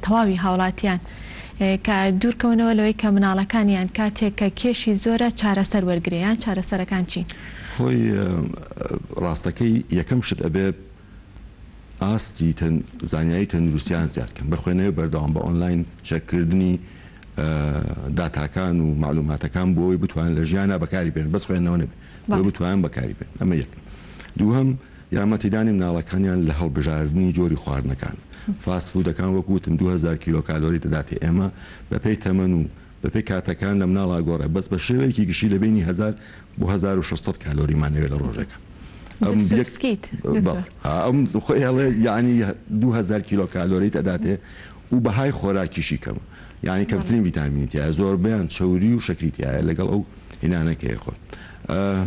تەواوی هاوڵاتیان کە دوورکەونەوە لەوەی کە مناڵەکانیان کاتێک کە کێشی زۆرە چارەسەر وەرگریان چارەسەرەکان چین خۆی ڕاستەکەی یەکەم شت ئەبێ ئاستی زانیایی تەندروستیان زیادکەن بە خوێنەوە بەردەوام بە ئۆنلاین چەککردنی داتاکان و معلوماتەکان بۆ ئەوی بتوانن لە ژیانە بەکاری بێن بەس خوێندنەوە نەبێت بۆ بتوانن بەکاری بێن ئەمە یەک دووهەم یارمەتیدانی مناڵەکانیان لە هەڵبژاردننی جۆری خواردنەکان فاستفودەکان وەکوتم 2000 کیلۆ کالۆری دەداتێ ئێمە بەپێی تەمەن و بەپێی کاتەکان لە مناڵا گۆڕە بەس بە شێوەیەکی گشتی لە بینی 1000 بۆ 1600 کالۆریمانەوێت لە ڕۆژێکە خۆیڵێ یعنی 2000 کیلۆ کالۆری دەداتێ و بەهای خۆراکیشی کەم یعنی کەمترین ڤیتامینیتیایە زۆربیان چەوری و شەکریتیایە لەگەڵ ئەو هینانەکەی خۆن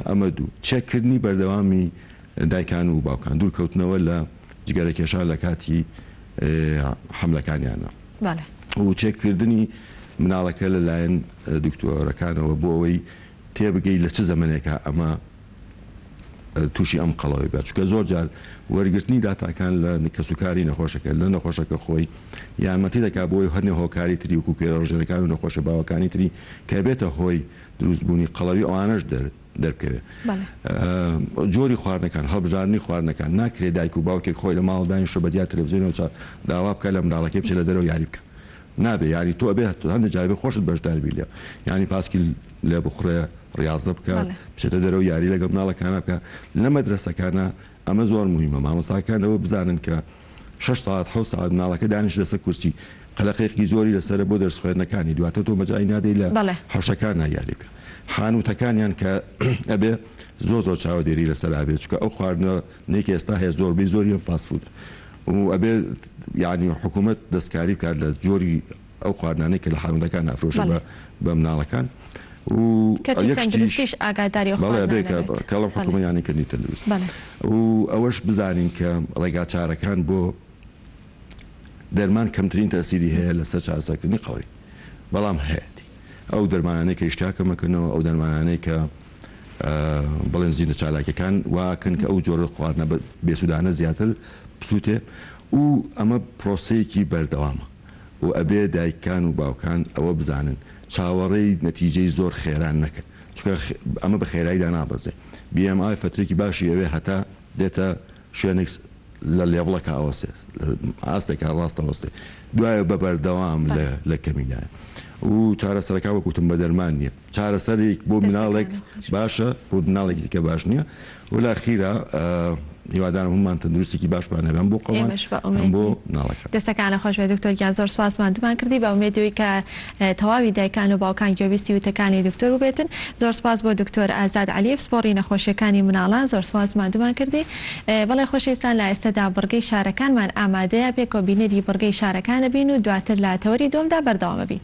ئەمە دوو چەککردنی بەردەوامی دایکان و باوکان دوورکەوتنەوە لە جگەرەکێشان لە کاتی حملەکانیانە و چێککردنی مناڵەکە لەلایەن دکتۆرەکانەوە بۆ ئەوەی تێبگەی لە چ زەمنێکە ئەمە تووشی ئەم قەڵەوەی بێت چکە زۆر جار وەرگرتنی داتاکان لە کەسوکاری نەخۆشەکە لە نەخۆشەکە خۆی یارمەتی دەکات بۆی هەندێ هۆکاری تری وکو کێڕژێنەکان و نەخۆشە باوەکانی تری کە بێتە هۆی دروستبوونی قەڵەوی ئەوانەش دەرکەوێت جۆری خواردنەکان هەڵبژاردننی خواردنەکان ناکرێت دایک و باوکێک خۆی لە ماڵدانی شە بەدیا تەلەڤیزیۆنەوە داوا بکە لە منداڵەکەی بچێت لە دەرەوە یاری بکە نابێ ینی تۆ بێت هەندێک جاربێ خۆشت بەشدار بی لێ ینی پاسکی لێ بخڕێ ڕاضە بکات بچێتە دەرەوە یاری لەگەڵ مناڵەکانە بکە لە مەدرسەکانە ئەمە زۆر مهمە مامۆستاکانەوە بزانن کە 6 ساعت حو ساعت مناڵەکە دانیش لەسەر کورسی قەلەقێکی زۆری لەسرە بۆ دەرس خوێندنەکانی دواتە تۆ مەجای نادەی لە حەوشەکان نایاری بکە خانوتەکانیان کە ئەبێ زۆر چاودێری لەسەر ئابێت چکە ئەو خواردنەوەی ئێستا هەیە زۆربەی زۆریان فاسفود و ئەبێ یعنی حکوومەت دەستکاری بکات لە جۆری ئەو خواردنانەی کە لە خانوتەکان ئەفرۆشە بە مناڵەکان و تەندروستیش ئاگاداری کەڵم حکوومەتیانی کردنی تەندروست و ئەوەش بزانین کە ڕێگا چارەکان بۆ دەرمان کەمترین تەسیری هەیە لەسەر چارەسەرکردنی قەڵی بەڵام هەیەی ئەو دەرمانانەی کە ئیشتیاکەمەکەنەوە ئەو دەرمانانەی کە بڵێن زیینە چالاکەکان واکەن کە ئەو جۆرە خواردنە بێسوودانە زیاتر بسووتێ و ئەمە پرۆسەیەکی بەردەوامە و ئەبێ دایکان و باوکان ئەوە بزانن چاوەڕێی نەتیجەی زۆر خێران نەکەن چکە ئەمە بە خێراییدا نابەزێ BMI فترێکی باشی ئەوێ هەتا دێتە شوێنێک لە لێڤڵەکە ئەوەسێ ئاستێکە ڕاستەوەستێ دوایە بە بەردەوام لە کەمینایە و چارەسەرەکە وەکوتم بە دەرمان نییە چارەسەرێک بۆ مناڵێک باشە بۆ مناڵێکی دیکە باش نییە و لە ئەخیرا هیوادارم هەمومان تەندروستێکی باشمان هەبێن بۆ قەڵمان بۆ ناڵەکە دەستەکانە خۆشوێ دکتۆر گیان زۆر سپاسمان دومان کردی بە ئومێدەوەی کە تەواوی دایکان و باوکان گوێبیستی وتەکانی دکتۆر بێتن زۆر سپاس بۆ دکتۆر ئازاد عەلیەف سپۆڕی نەخۆشیەکانی مناڵان زۆر سپاسمان دومان کردی بەڵێ خۆشەویستان لە ئێستادا بڕگەی شارەکانمان ئامادەیە پێکۆبینەری بڕگەی شارەکانە بین و دواتر لە تەوەری دۆمدا بەردەوامە بین.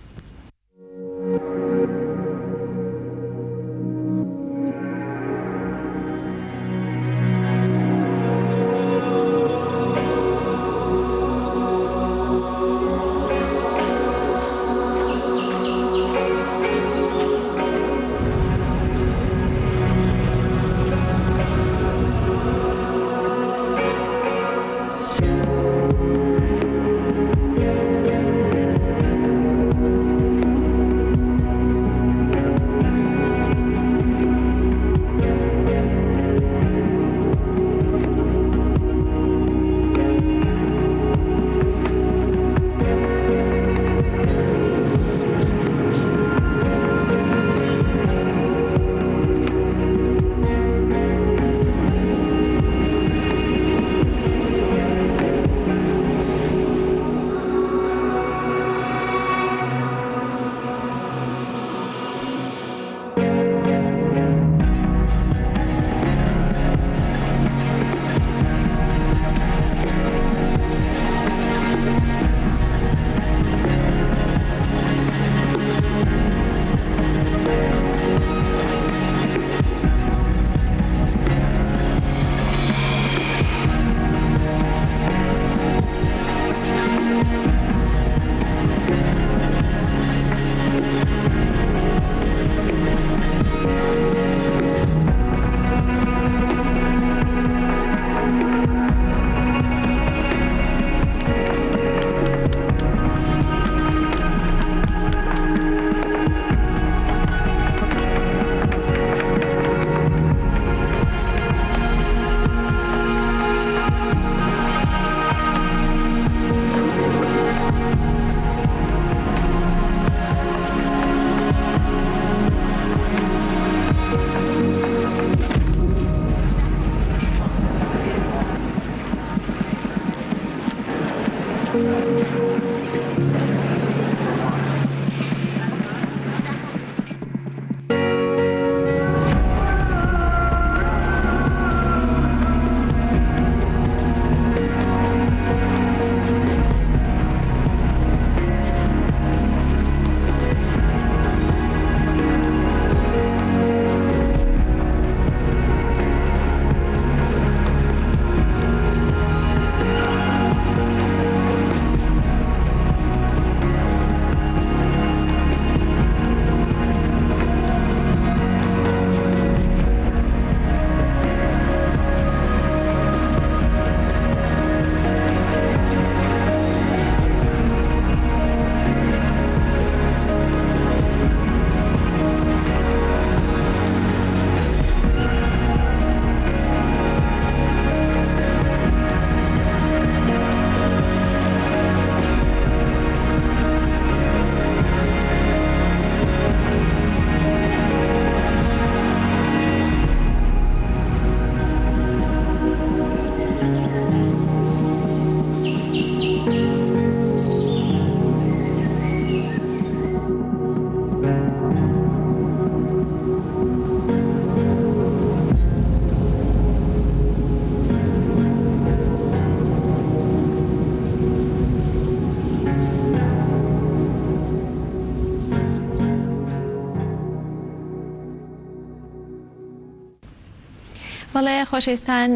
بەڵێ خۆشەویستان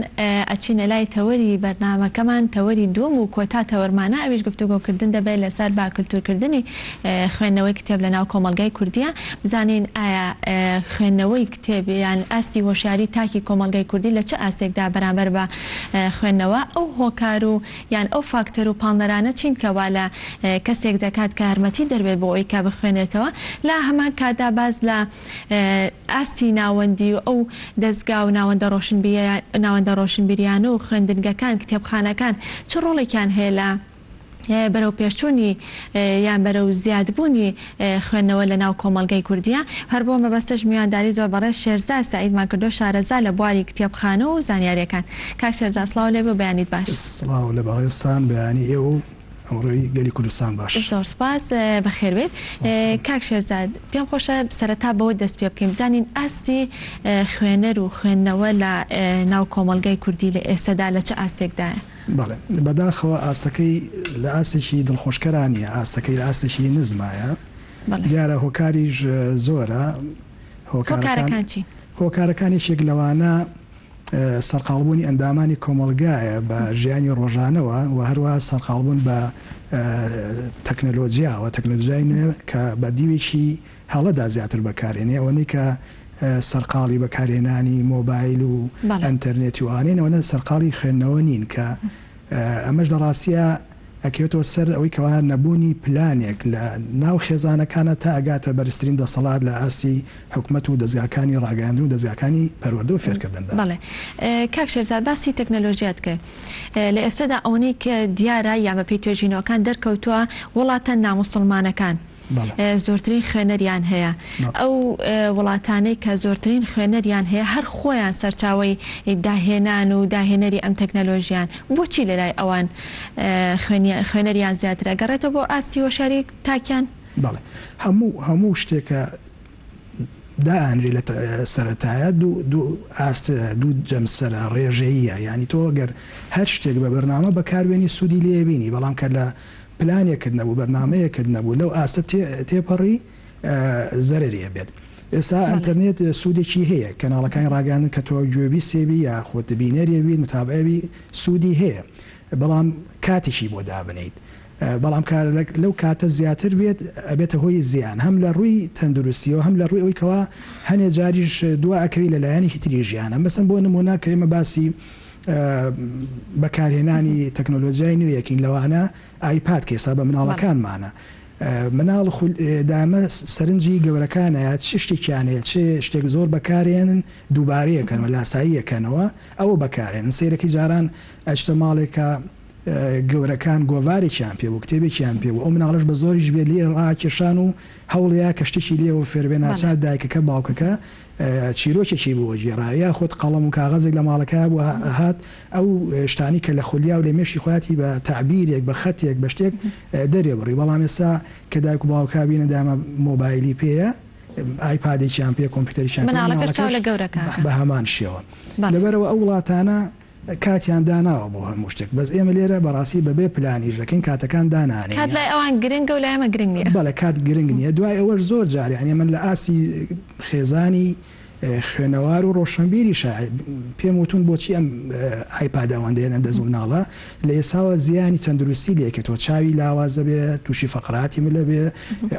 ئەچینە لای تەوەری بەرنامەکەمان تەوەری دووەم و کۆتا تەوەرمانە ئەویش گفتوگۆکردن دەبێت لەسەر باکولتورکردنی خوێندنەوەی کتێب لە ناو کۆمەلگای کوردیە بزانین ئایا خوێندنەوەی کتێب یان ئاستی هۆشیاری تاکی کۆمەلگای کوردی لە چه ئاستێکدا بەرامبەر بە خوێندنەوە ئەو هۆکار و یان ئەو فاکتەر و پاڵنەرانە چین کەوا لە کەسێک دەکات کە هەرمەتی دەربێت بۆ ئەوی کە بخوێنێتەوە لا هەمان کادا باز لە ئاستی ناوەندی و ئەو دەستگا و ناوەندە ڕۆشنبیریانە و خوێندنگەکان کتێبخانەکان چ ڕۆڵێکیان هەیە لە بەرەو پێشچوونی یان بەرەو زیادبوونی خوێندنەوە لە ناو کۆمەلگای کوردیە هەر بۆ مەبەستەش میوانداری زۆر بەڕێز شێرزاد سەعیدمان کردو شارەزا لە بواری کتێبخانە و زانیاریەکان کاک شێرزاد سڵاو لێ بۆ بەیانیت باش. سڵاو لە بەڕێزتان بەیانی ئێوە ئەمڕۆی گەلی کوردستان باش. زۆر سپاس بەخێربێت. کاک شێرزاد پێم خۆشە سەرەتا بەوە دەست پێ بکەین بزانین ئاستی خوێنەر و خوێندنەوە لە ناو کۆمەلگای کوردی لە ئێستادا لە چه ئاستێکدایە؟ بەڵێ بەداخەوە ئاستەکەی لە ئاستێکی دڵخۆشکەرانیە ئاستەکەی لە ئاستێکی نزمایە دیارە هۆکاریش زۆرە. هۆکارەکان چی؟ هۆکارەکانێکێک لەوانە سەرقاڵبوونی ئەندامانی کۆمەلگایە بە ژیانی ڕۆژانەوە و هەروە سەرقاڵبوون بە تەکنەلۆجیاوە تەکنەلۆژیای نوێ کە بە دیوێکی هەڵەدا زیاتر بەکارێنێ ئەوەی کە سەرقاڵی بەکارهێنانی مۆبایل و ئەنتەرنێتی و ئانێنەوەنە سەرقاڵی خوێندنەوە نین کە ئەمەش لە ڕاستیە ئەکەوێتەوە سەر ئەوەی کەوا نەبوونی پلانێک لە ناو خێزانەکانە تا ئەگاتە بەرزترین دەسەڵات لە ئاستی حکومەت و دەستگاکانی ڕاگەاندن و دەستگاکانی پەروەردە و فێرکردندا. بەڵێ کاک شێرزاد باسی تەکنەلۆژیات کرد لە ئێستادا ئەوەی کە دیارە یامە پێی توێژینەوەکان دەرکەوتووە وڵاتە ناموسڵمانەکان زۆرترین خوێنەریان هەیە ئەو وڵاتانەی کە زۆرترین خوێنەریان هەیە هەر خۆیان سەرچاوی داهێنان و داهێنەری ئەم تەکنەلۆژیان بۆچی لەلای ئەوان خوێنەریان زیاترە گەڕێتەوە بۆ ئاستی هۆشیاری تاکیان؟ بەڵێ هەموو شتێکە دائنری لە سەرەتایە دوو جەمسەرە ڕێژەیە ینی تۆ گەر هەر شتێک بە بەرنامە بەکاربێنی سوودی لێبینی بەڵام کە لە پلانێکرد نەبوو بەرنمەیەکرد نەبوو لەو ئاستە تێپەڕی زەرریە بێت. ئێستا ئەنتەرنێت سوودێکی هەیە کەناڵەکانی ڕاگەاندن کە تۆ گوێبی سێبی یا خۆت بینەریەبی متابعەبی سوودی هەیە بەڵام کاتێکی بۆ دابنیت بەڵام لەو کاتە زیاتر بێت ئەبێتە هۆی زیان هەم لە ڕووی تەندروستیەوە هەم لە ڕووی ئەوەی کەوا هەنێ جاریش دوا ئەکەوی لە لایەنێکی تری ژیانە مەسەن بۆ نمونە کە ئێمە باسی بەکارهێنانی تەکنۆلۆژیای نوێیەکین لەوانە ئایپاد کێسا بە مناڵەکانمانە مناڵ دامە سەرنجی گەورەکانە چ شتێکیانەیە چ شتێک زۆر بەکارێنن دووبارەیەکەنەوە لاساییەکەنەوە ئەوە بەکارێنن سیرەکی جاران ئەچتە ماڵێکە گەورەکان گۆوارێکیان پێ بوو کتێبێکیان پێ بوو ئەو مناڵش بە زۆریش بێ لێ ڕاکێشان و هەوڵەیە کە شتێکی لێەوە فێربێ ناچات دایکەکە باوکەکە چیرۆکێکی بۆ گێڕایە خۆت قەڵەم و کاغەزێک لە ماڵەکە بوو هات ئەو شتانی کە لە خولیا و لە مێشی خواتی بە تعبیرێک بە خەتێک بە شتێک دەرێ بڕی بەڵام ئێستا کە دایک و باوکە بینە دامە مۆبایلی پێەیە ئایپادێکیان پێ کۆمپیوتەریشیان بە هەمان شێوە لەبەرەوە ئەو وڵاتانە کاتیان داناوە بۆ هەموو شتێک بەس ئێمە لێرە بەڕاستی بەبێ پلانیش دەکەین کاتەکان دانانێ کات لای ئەوان گرنگە و لای ئەمە گرنگ نییە بەڵێ کات گرنگ نییە دوای ئەوەش زۆر جاریانە من لە ئاسی خێزانی خوێنەوار و ڕۆشنبیری پێم وتون بۆچی ئەم ئایپاداوەندێنە دەزم ناڵە لە ئێساوە زیانی تەندروستی لێکێتەوە چاوی لاوازە بێ تووشی فەقراتی ملە بێ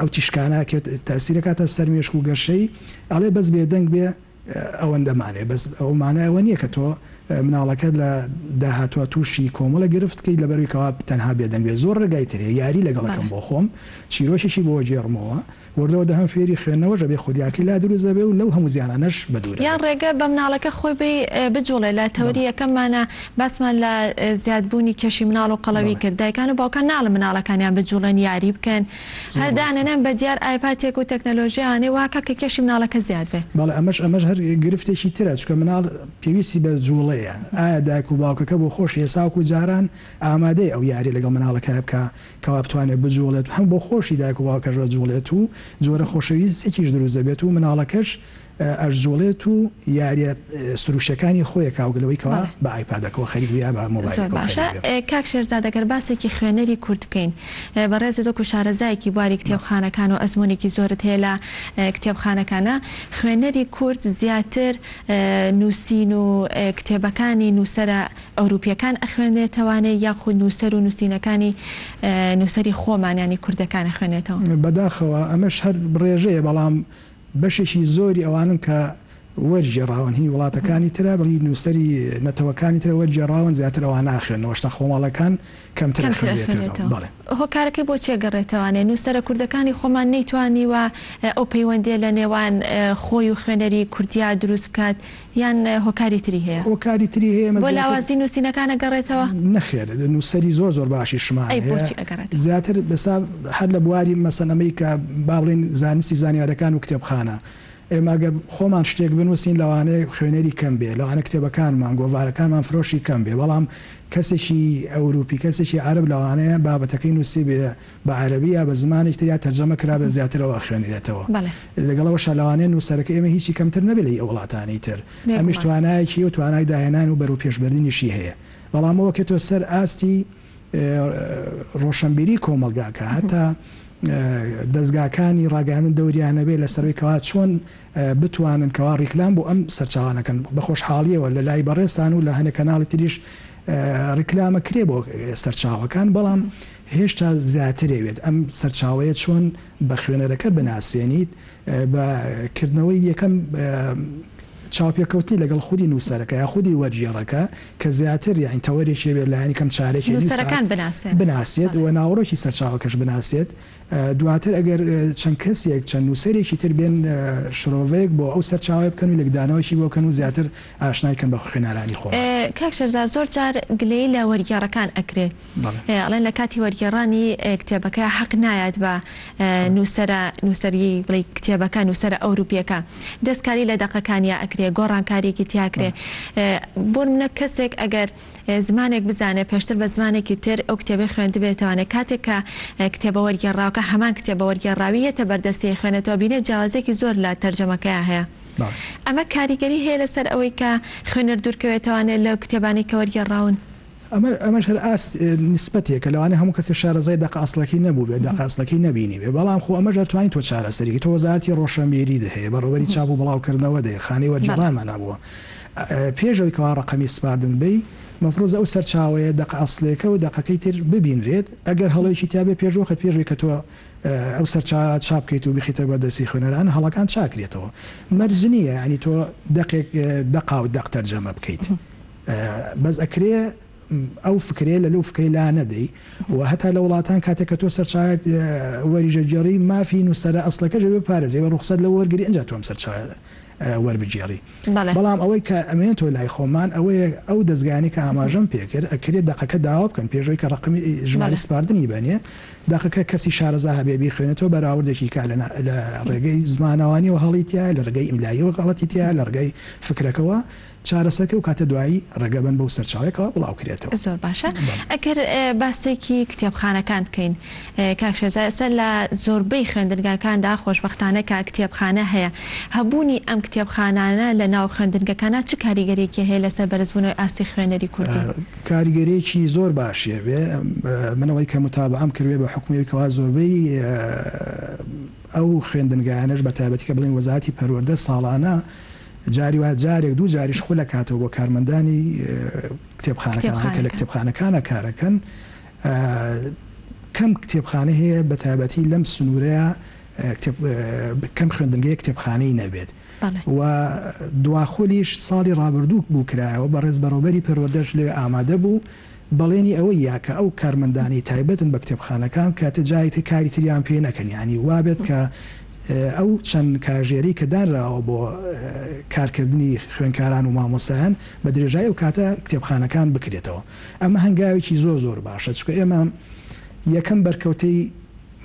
ئەو تیشکاناکێت تاسیرەکاتە سەر مێشک و گەشەی ئەڵێ بەس بێدەنگ بێ ئەوەندەمانێ بەس ئەو مانایەوە نییە کە تۆ مناڵەکە لە داهاتوە تووشی کۆمەڵە گرفتکەی لەبەرویکەوە تەنها بێدەنگ بێ زۆر ڕێگای ترێ یاری لەگەڵەکەم بۆ خۆم چیرۆشێکی بۆ جێڕمەوە وردەوە دەهم فێری خوێندنەوە ژەبێ خودیاکی لا دروست دەبێ و لەو هەموو زیانانەش بەدوورە یان ڕێگە بە مناڵەکە خۆی بجوڵێ لە تەوەری یەکەممانە باسمان لە زیادبوونی کەشی مناڵ و قەڵەوی کرد دایکان و باوکان ناڵە مناڵەکانیان بجوڵێن یاری بکەن هەردانێنن بە دیار ئایپاتێک و تەکنەلۆژیانێ واکە کە کەشی مناڵەکە زیاد بێ بەڵێ ئەمەش هەر گرفتێکی ترە چکە مناڵ پێویستی بە جوڵەیە ئایا دایک و باوکەکە بۆ خۆش ێساوک و جاران ئامادەی ئەو یاری لەگەڵ مناڵەکە بکە کەوا بتوانێت بجوڵێت هەم بۆ خۆشی دایک و باوکەش بە جوڵێت و جۆرە خۆشەویستێکیش دروست دەبێت و مناڵەکەش ئەرزۆڵێت و یاریە سروشەکانی خۆی کاوگلەوەیکەوە بە ئایپادەکەەوە خەریک بیا بە مۆبایل باشە کاک شێرزادەگەر باسێکی خوێنەری کورد بکەین بەڕێزە دۆکو شارەزایەکی بواری کتێبخانەکان و ئەزمونێکی زۆرت هەیە لە کتێبخانەکانە خوێنەری کورد زیاتر نووسین و کتێبەکانی نووسەرە ئەوروپیەکان ئەخوێنێتەوانێت یاخود نووسەر و نووسینەکانی نووسری خۆمانیانی کوردەکان ئەخوێنێتەوە بەداخەوە ئەمەش هەر ڕێژەیە بەڵام بەشێکی زۆری ئەوانن کە وەرجێڕاون هی وڵاتەکانی ترە بڵی نووسری نەتەوەکانی ترە وەرجێڕاون زیاتر ئەوان ناخێنەوەشتا خۆماڵەکان کەمتر هۆکارەکەی بۆ چێگەڕێتەوانێ نووسەرە کوردەکانی خۆمان نەیتوانی وە ئەو پەیوەندێ لە نێوان خۆی و خوێنەری کوردیا دروست بکات یان هۆکاری تری هەیە هۆکاری تری هەیە بۆ لاوازی نووسینەکانە گەڕێتەوە نەخێر نووسری زۆر باشی شمان زیاتر بەسا هەر لە بواری مەسەنەمەی کە با بڵێن زانستی زانیارەکان و کتێبخانە ئێماگە خۆمان شتێک بنووسین لەوانەیە خوێنەری کەم بێ لەوانە کتێبەکانمان گۆڤارەکانمان فرۆشی کەم بێ بەڵام کەسێکی ئەوروپی کەسێکی عرب لەوانەیە بابەتەکەی نووسی بێ بە عەرەبی یا بە زمانێک تریا تەرجەمە کرا بە زیاترەوە خوێنێتەوە لەگەڵەوەش لەوانەیە نووسەرەکە ئێمە هیچی کەمتر نەبێت لە وڵاتانی تر ئەمیش توانایەکی و توانای داهێنان و بەرەو پێشبردننیشی هەیە بەڵام ئەوە کێتۆ سەر ئاستی ڕۆشنبیری کۆمەلگاکە هەتا دەستگاکانی ڕاگەاندن دەوریانە بێ لە سەروی کەوا چۆن بتوانن کەوا ڕیکلام بۆ ئەم سەرچاوانەکەن بە خۆشحاڵیەوە لە لای بەڕێستان و لە هەنێ کەناڵی تریش ڕیکلامە کرێ بۆ سەرچاوەکان بەڵام هێشتا زیاترێوێت ئەم سەرچاوەیە چۆن بە خوێنەرەکە بناسیێنیت بەکردنەوەی یەکەم چاوپێکەوتنی لەگەڵ خودی نووسەرەکە یا خودی وەرجێڕەکە کە زیاتر یاین تەوەرێکی بێت لایانی کەم چارێکی بناسیێت و ناوڕۆکی سەرچاوەکەش بناسیێت دواتر ئەگەر چەند کەسێک چەند نووسەرێکی تر بێن شرۆڤەیەک بۆ ئەو سەرچاوی بکەن و لەگدانەوەشی بۆکەن و زیاتر ئاشنایکەن بە خوێنەرانی خۆ کاک شێرزاد زۆر جار گلەی لە وەرگێڕەکان ئەکرێت ئەڵێن لە کاتی وەرگێڕانی کتێبەکە حەق نایەت بە نووسەری بڵێ کتێبەکە نووسەرە ئەوروپیەکە دەستکاری لە دەقەکانیا ئەکرێ گۆڕانکاریەکی تیاکرێ بۆ منە کەسێک ئەگەر زمانێک بزانێ پێشتر بە زمانێکی تر ئەو کتێبەی خوێند بێتوانێت کاتێک کە کتێبە وەرگێڕاوکە هەمان کتێبە وەرگێڕاویەتە بەردەستی خوێنێتەوە بینێت جیاوازێکی زۆر لە تەرجەمەکەیە هەیە ئەمە کاریگەری هەیە لەسەر ئەوەی کە خوێنەر دوورکەوێتوانێت لەو کتێبانی کە وەرگێڕاون ئەمەش هەر ئاست نسبەتێکە لەوانێ هەموو کەسی شارەزای دەق ئەسڵەکەی نەبوو بێت دەق ئەسڵەکەی نەبینی بێ بەڵام خۆ ئەمەش توانین تۆ چارەسەری تۆ وەزارەتی ڕۆشنبیری دەهەیە بەڕێوەبەری چاپ و بڵاوکردنەوە دەیە خانەی وەرجێڕانمان نەبووە پێشەوەی کەوا ڕقەمی سپاردن بی مەفروض ئەو سەرچاوەیە دەق ئەسڵێکە و دەقەکەی تر ببینرێت ئەگەر هەڵەیەکی تیا بێ پێشوەخت پێشوەی کە تۆ ئەو سەرچاوە چاپ بکەیت و بخیتە بەردەستی خوێنەران هەڵەکان چاکرێتەوە مەرجنیە ینی تۆ دەقا و دەق تەرجەمە بکەیت بەس ئەکرێ ئەو فکرێ لە لەو فکەی لا نەدەی و هەتا لە وڵاتان کاتێک کە تۆ سەرچاوێت وەریژەجێڕی مافی نووسەرە ئەسڵەکەش بێ پارێزێ بە ڕوخسەت لە وەرگری ئەنج تۆم سەرچاوە وەربگێڕی بەڵام ئەوەی کە ئەمێن تۆ لای خۆمان ئەوەیە ئەو دەستگانی کە ئاماژەم پێکرد ئەکرێت دەقەکە داوا بکەن پێشەوەی کە ڕقمی ژماری سپاردنی بەنێ دەقەکە کەسی شارەزا هەبێبی خوێنێتەوە بەراوردێکی کا لە ڕێگەی زمانەوانی و هەڵیتیا لە ڕێگەی ئیملاییەوە غەڵەتیتیا لە ڕێگەی فکرەکەەوە چارەسەکە و کاتە دوایی ڕێگەبن بەو سەرچاوێکەوە بڵاوکرێتەوە زۆر باشە ئەگەر باسێکی کتێبخانەکان بکەین کاک شێرزاد ئێستا لە زۆربەی خوێندنگەکاندا خۆشبەختانە کە کتێبخانە هەیە هەبوونی ئەم کتێبخانانە لە ناو خوێندنگەکانە چ کاریگەرێکی هەیە لەسەر بەرزبوونەوەی ئاستی خوێنەری کوردی کاریگەرێکی زۆر باشیە بێ منەوەی کە متابعەم کردوێ بە حکومەوەیەوە زۆربەی ئەو خوێندنگانەش بە تایبەتی کە بڵین وەزارەتی پەروەردە ساڵانە جاری وا جارێک دوو جاریش خۆ لە کاتەوە بۆ کارمەندانی کتێبخانەکان کە لە کتێبخانەکانە کارەکەن کەم کتێبخانە هەیە بە تایبەتی لەم سنوورەیە کەم خوێندنگەیە کتێبخانەی نەبێت و دواخۆلیش ساڵی ڕابردوو بوو کرایەوە بە ڕێز بەڕۆبەری پەروەردەش لێ ئامادە بوو بەڵێنی ئەوەی یاکە ئەو کارمەندانی تایبەتن بە کتێبخانەکان کاتە جایەتی کاری تریان پێ نەکەن ینی وابێت کە ئەو چەند کاژێری کە دانراوە بۆ کارکردنی خوێنکاران و مامۆسایان بە درێژایی و کاتە کتێبخانەکان بکرێتەوە ئەمە هەنگاوێکی زۆر باشە چکە ئێمە یەکەم بەرکەوتەی